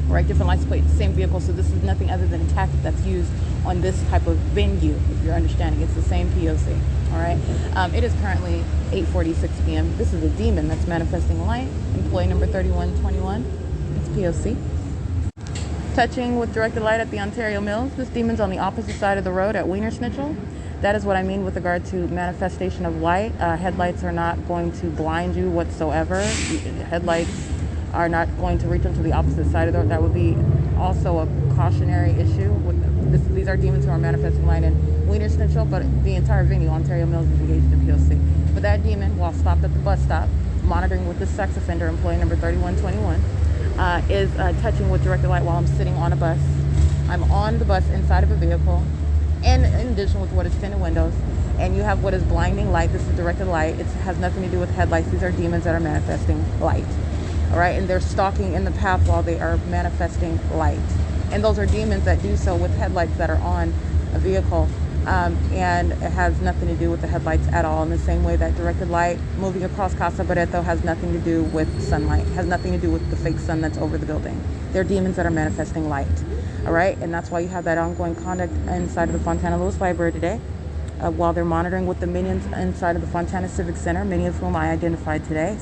right? Different license plate, the same vehicle, so this is nothing other than a tactic that's used on this type of venue, if you're understanding. It's the same P.O.C., all right? It is currently 8:46 p.m. This is a demon that's manifesting light, employee number 3121. It's P.O.C. Touching with directed light at the Ontario Mills. This demon's on the opposite side of the road at Wiener Schnitzel. That is what I mean with regard to manifestation of light. Headlights are not going to blind you whatsoever. Headlights are not going to reach them to the opposite side of the road. That would be also a cautionary issue. These are demons who are manifesting light in Wiener Schnitzel, but the entire venue, Ontario Mills, is engaged in P.O.C. But that demon, while stopped at the bus stop, monitoring with this sex offender, employee number 3121, is touching with directed light while I'm sitting on a bus. I'm on the bus inside of a vehicle. And in addition with what is tinted windows. And you have what is blinding light. This is directed light. It has nothing to do with headlights. These are demons that are manifesting light. All right, and they're stalking in the path while they are manifesting light. And those are demons that do so with headlights that are on a vehicle. And it has nothing to do with the headlights at all. In the same way that directed light moving across Casa Barreto has nothing to do with sunlight, has nothing to do with the fake sun that's over the building. They're demons that are manifesting light. All right, and that's why you have that ongoing conduct inside of the Fontana Lewis Library today, while they're monitoring with the minions inside of the Fontana Civic Center, many of whom I identified today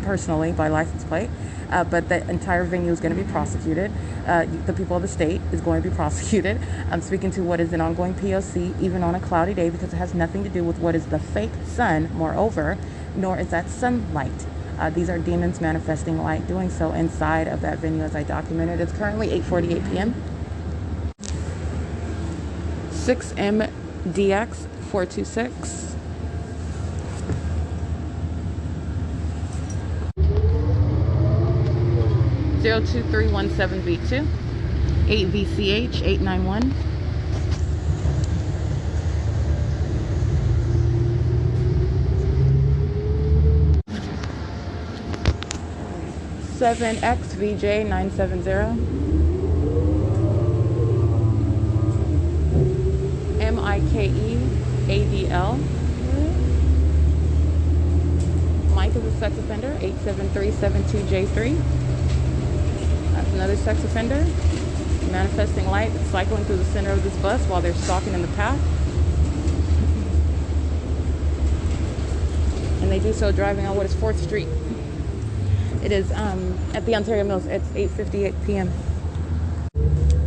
personally by license plate. But the entire venue is going to be prosecuted. The people of the state is going to be prosecuted. I'm speaking to what is an ongoing P.O.C. even on a cloudy day, because it has nothing to do with what is the fake sun, moreover, nor is that sunlight. These are demons manifesting light, doing so inside of that venue as I documented. It's currently 8:48 p.m. 6MDX 426. (02317V2) 8VCH 891. (7XVJ 970) MIKEADL. Mike is a sex offender, 87372J3. That's another sex offender. Manifesting light, cycling through the center of this bus while they're stalking in the path. And they do so driving on what is 4th Street. It is at the Ontario Mills. It's 8:58 p.m.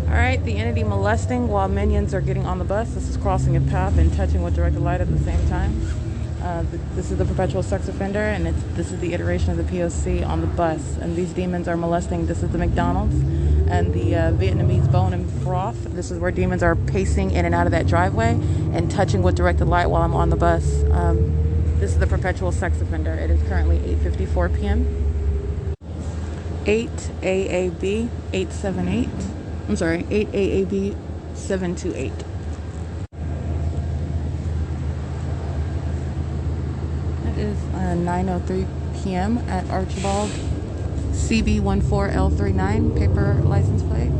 All right, the entity molesting while minions are getting on the bus. This is crossing a path and touching with directed light at the same time. This is the perpetual sex offender, and this is the iteration of the P.O.C. on the bus. And these demons are molesting. This is the McDonald's and the Vietnamese bone and broth. This is where demons are pacing in and out of that driveway and touching with directed light while I'm on the bus. This is the perpetual sex offender. It is currently 8:54 p.m. 8AAB 878. I'm sorry, 8AAB 728. It is 9:03 p.m. at Archibald CB14L39, paper license plate,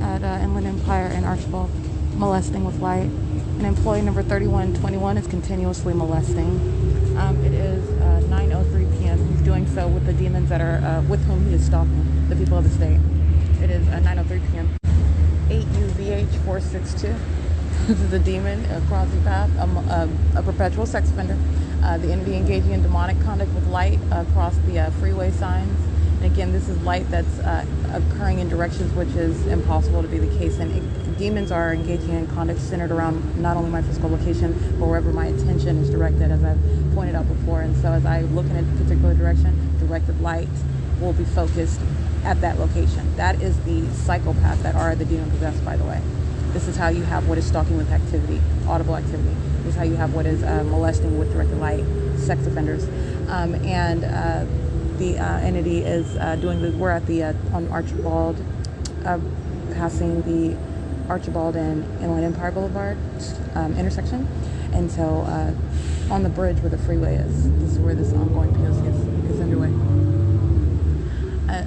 at Inland Empire in Archibald, molesting with light. And employee number 3121 is continuously molesting. It is 9:03 p.m. He's doing so with the demons that are with whom he is stalking, the people of the state. It is 9:03 p.m. 8UVH462. This is a demon across the path, a perpetual sex offender. The entity engaging in demonic conduct with light across the freeway signs. And again, this is light that's occurring in directions which is impossible to be the case. And demons are engaging in conduct centered around not only my physical location, but wherever my attention is directed, as I've pointed out before. And so as I look in a particular direction, directed light will be focused at that location. That is the psychopath that are the demon possessed, by the way. This is how you have what is stalking with activity, audible activity. This is how you have what is molesting with directed light, sex offenders. The entity is doing this. We're at the on Archibald, passing the Archibald and Inland Empire Boulevard intersection. And so on the bridge where the freeway is, this is where this ongoing P.O.C. is underway.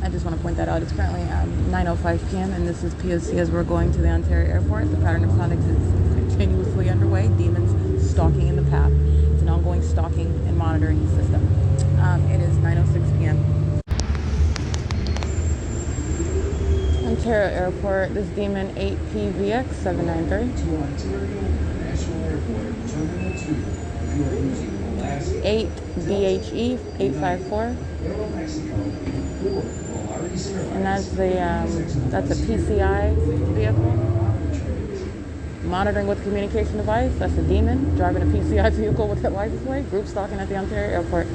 I just want to point that out. It's currently 9:05 p.m. and this is P.O.C. as we're going to the Ontario Airport. The pattern of conduct is continuously underway. Demons stalking in the path. It's an ongoing stalking and monitoring system. It is 9:06 p.m. Ontario Airport. This demon 8PVX 793. 8BHE 854. And that's a PCI vehicle. Monitoring with communication device. That's a demon driving a PCI vehicle with a license plate. Group stalking at the Ontario Airport.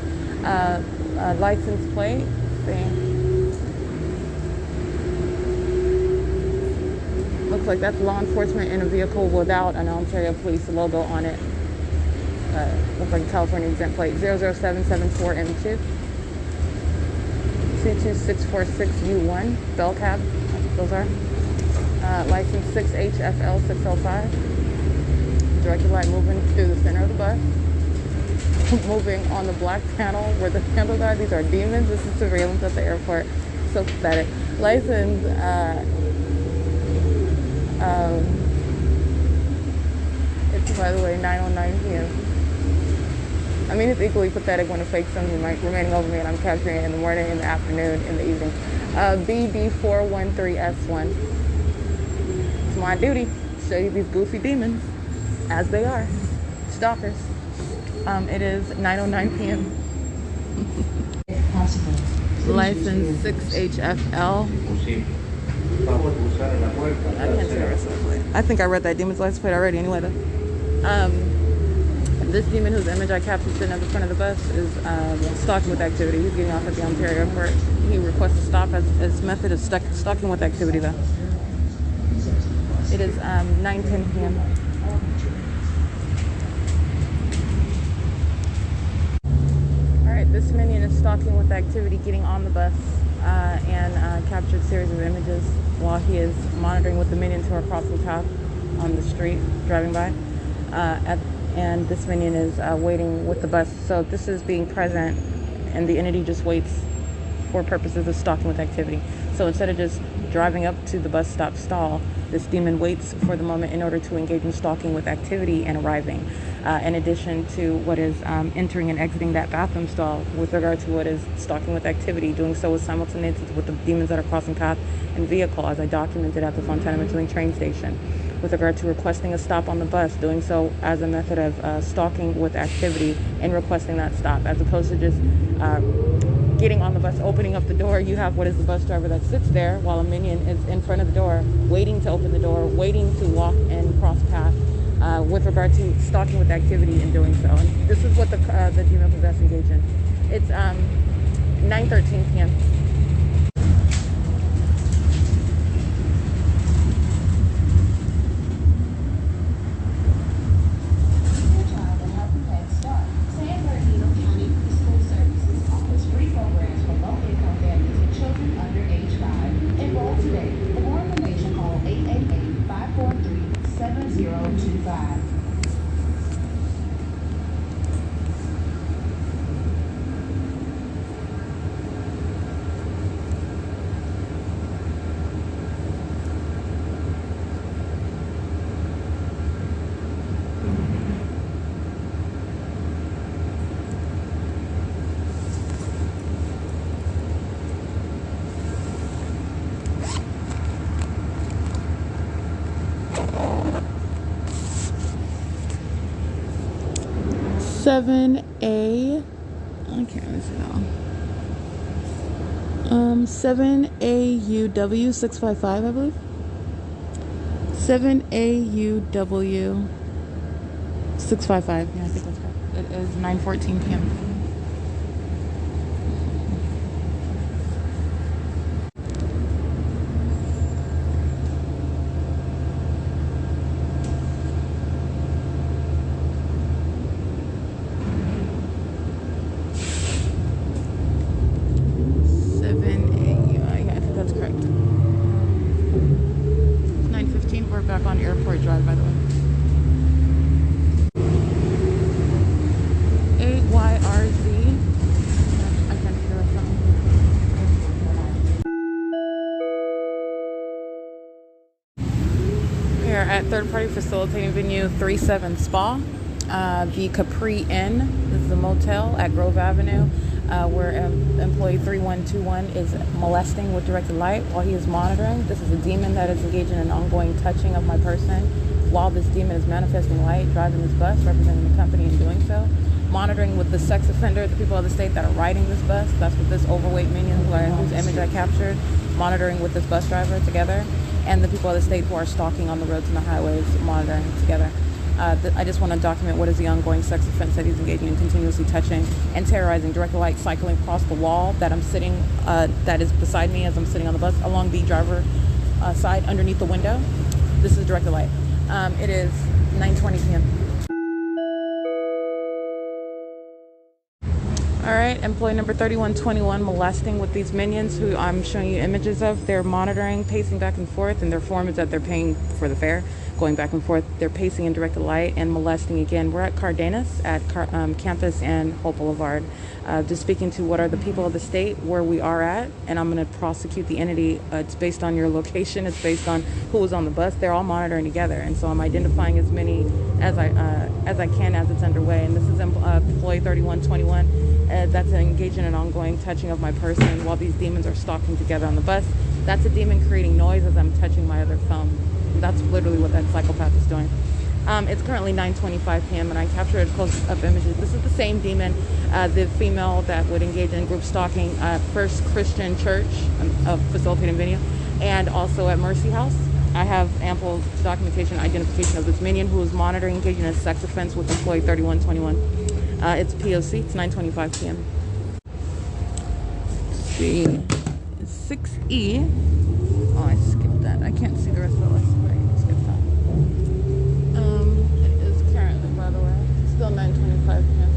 License plate. See. Looks like that's law enforcement in a vehicle without an Ontario Police logo on it. Looks like a California exempt plate. 00774M2. 22646U1. Bell cab. Those are. License 6HFL605. directed light moving through the center of the bus, moving on the black panel where the handles are. These are demons. This is surveillance at the airport. So pathetic. License, it's, by the way, 9:09 p.m. I mean, it's equally pathetic when a fake sun remaining over me and I'm capturing it in the morning, in the afternoon, in the evening. BD413S1. It's my duty to show you these goofy demons as they are. Stalkers. It is 9:09 p.m. If possible, please License use your 6HFL. I can't see the rest of the plate. I think I read that demon's license plate already anyway, though. This demon whose image I captured sitting at the front of the bus is stalking with activity. He's getting off at the Ontario airport. He requests a stop as his method of stalking with activity, though. It is 9:10 p.m. Alright, this minion is stalking with activity, getting on the bus, and captured a series of images while he is monitoring with the minions who are crossing paths on the street, driving by. And this minion is waiting with the bus. So this is being present, and the entity just waits for purposes of stalking with activity. So instead of just driving up to the bus stop stall, this demon waits for the moment in order to engage in stalking with activity and arriving. In addition to what is entering and exiting that bathroom stall with regard to what is stalking with activity, doing so is simultaneous with the demons that are crossing path and vehicle, as I documented at the Fontana-Matuling train station. With regard to requesting a stop on the bus, doing so as a method of stalking with activity and requesting that stop, as opposed to just getting on the bus, opening up the door. You have what is the bus driver that sits there while a minion is in front of the door, waiting to open the door, waiting to walk and cross path, with regard to stalking with activity and doing so. And this is what the demon possessed engage in. It's 9:13 p.m. I can't really see that one. 7AUW 655, I believe. 7AUW 655. Yeah, I think that's correct. It is 9:14 p.m. Back on Airport Drive, by the way. 8YRZ. I can't see the rest of them. We are at third party facilitating venue 37 Spa. The Capri Inn. This is a motel at Grove Avenue, where employee 3121 is molesting with directed light while he is monitoring. This is a demon that is engaging in an ongoing touching of my person while this demon is manifesting light, driving this bus, representing the company in doing so. Monitoring with the sex offender, the people of the state that are riding this bus. That's what this overweight minion whose image I captured, monitoring with this bus driver together, and the people of the state who are stalking on the roads and the highways, monitoring together. I just want to document what is the ongoing sex offense that he's engaging in, continuously touching and terrorizing, directed light cycling across the wall that I'm sitting, that is beside me as I'm sitting on the bus, along the driver side underneath the window. This is directed light. It is 9:20 p.m. All right, employee number 3121 molesting with these minions who I'm showing you images of. They're monitoring, pacing back and forth, and their form is that they're paying for the fare. going back and forth. They're pacing in directed light and molesting again. We're at Cardenas at Campus and Hope Boulevard, just speaking to what are the people of the state where we are at, and I'm going to prosecute the entity. It's based on your location. It's based on who was on the bus. They're all monitoring together, and so I'm identifying as many as I can as it's underway. And this is employee 3121. That's engaged in an ongoing touching of my person while these demons are stalking together on the bus. That's a demon creating noise as I'm touching my other thumb. That's literally what that psychopath is doing. It's currently 9:25 p.m. and I captured close-up images. This is the same demon, the female that would engage in group stalking at First Christian Church, facilitating venue, and also at Mercy House. I have ample documentation and identification of this minion who is monitoring, engaging in a sex offense with employee 3121. It's P.O.C. It's 9:25 p.m. Let's see. 6E. Oh, I skipped that. I can't see the rest of the list, but I skipped that. It is currently, by the way, still 9:25 p.m.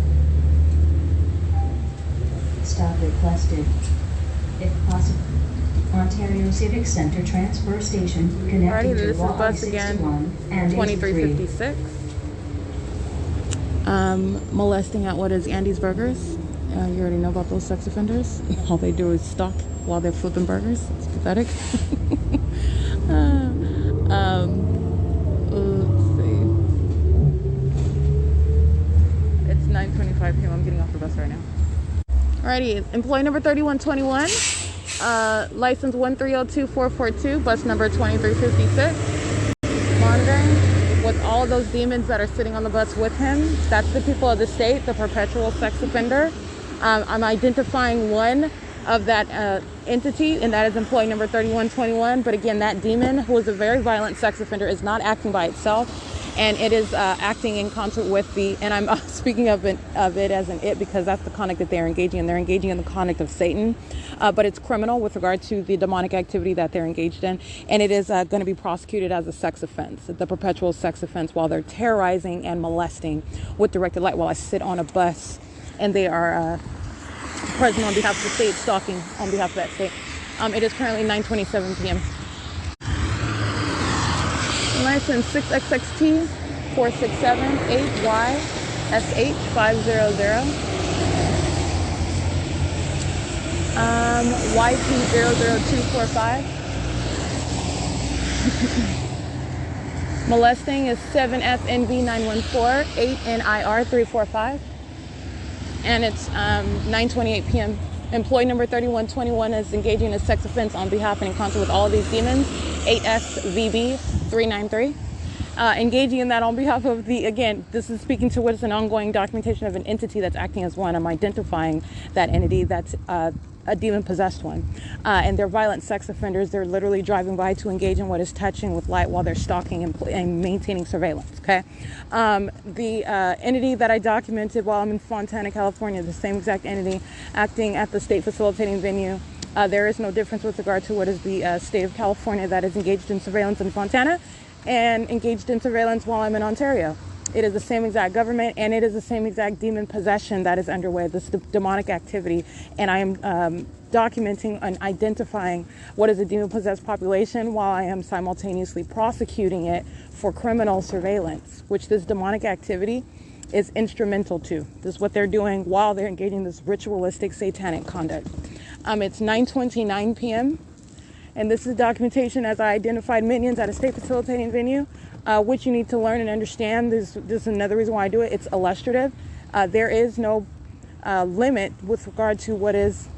Stop requested. If possible. Ontario Civic Centre Transfer Station connecting Alrighty, to this is Walk bus again, 61 and 2356. Molesting at what is Andy's Burgers. You already know about those sex offenders. All they do is stalk while they're flipping burgers. It's pathetic. Let's see. It's 9:25 p.m. I'm getting off the bus right now. Alrighty, employee number 3121, license 1302442, bus number 2356. Monitoring with all of those demons that are sitting on the bus with him. That's the people of the state, the perpetual sex offender. I'm identifying one of that entity, and that is employee number 3121. But again, that demon, who is a very violent sex offender, is not acting by itself, and it is acting in concert with the, and I'm speaking of it as an it because that's the conduct that they're engaging in. They're engaging in the conduct of Satan, but it's criminal with regard to the demonic activity that they're engaged in, and it is going to be prosecuted as a sex offense, the perpetual sex offense, while they're terrorizing and molesting with directed light while I sit on a bus, and they are present on behalf of the state, stalking on behalf of that state. It is currently 9:27 p.m. License 6XXT 467 8Y SH500 YP00245. Molesting is 7FNB914 8NIR345. And it's 9:28 p.m. Employee number 3121 is engaging in a sex offense on behalf and in concert with all of these demons, 8SVB393. Engaging in that on behalf of the, again, this is speaking to what is an ongoing documentation of an entity that's acting as one. I'm identifying that entity that's a demon-possessed one. And they're violent sex offenders. They're literally driving by to engage in what is touching with light while they're stalking and maintaining surveillance, okay? The entity that I documented while I'm in Fontana, California, the same exact entity acting at the state facilitating venue. There is no difference with regard to what is the state of California that is engaged in surveillance in Fontana and engaged in surveillance while I'm in Ontario. It is the same exact government, and it is the same exact demon possession that is underway, this demonic activity. And I am documenting and identifying what is a demon-possessed population while I am simultaneously prosecuting it for criminal surveillance, which this demonic activity is instrumental to. This is what they're doing while they're engaging in this ritualistic satanic conduct. It's 9:29 p.m. And this is documentation as I identified minions at a state facilitating venue, which you need to learn and understand. This is another reason why I do it. It's illustrative. There is no limit with regard to what is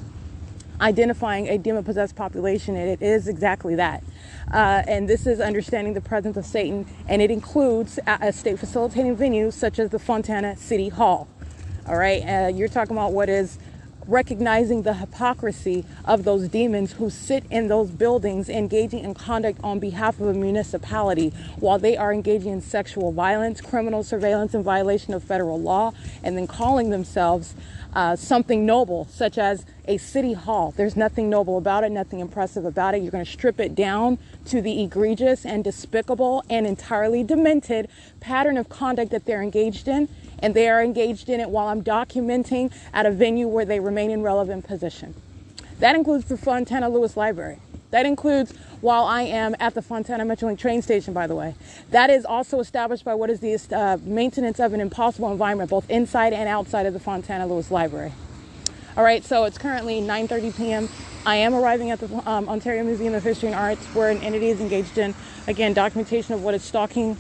identifying a demon-possessed population, and it is exactly that. And this is understanding the presence of Satan, and it includes a state facilitating venue such as the Fontana City Hall. All right, you're talking about what is recognizing the hypocrisy of those demons who sit in those buildings engaging in conduct on behalf of a municipality while they are engaging in sexual violence, criminal surveillance in violation of federal law, and then calling themselves something noble, such as a city hall. There's nothing noble about it, nothing impressive about it. You're going to strip it down to the egregious and despicable and entirely demented pattern of conduct that they're engaged in. And they are engaged in it while I'm documenting at a venue where they remain in relevant position. That includes the Fontana Lewis Library. That includes while I am at the Fontana Metrolink train station, by the way. That is also established by what is the maintenance of an impossible environment, both inside and outside of the Fontana Lewis Library. All right, so it's currently 9:30 p.m. I am arriving at the Ontario Museum of History and Arts, where an entity is engaged in, again, documentation of what is stalking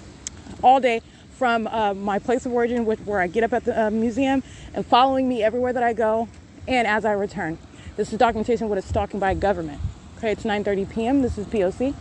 all day from my place of origin, where I get up at the museum, and following me everywhere that I go and as I return. This is documentation of what is stalking by government. Okay, it's 9:30 p.m. This is P.O.C.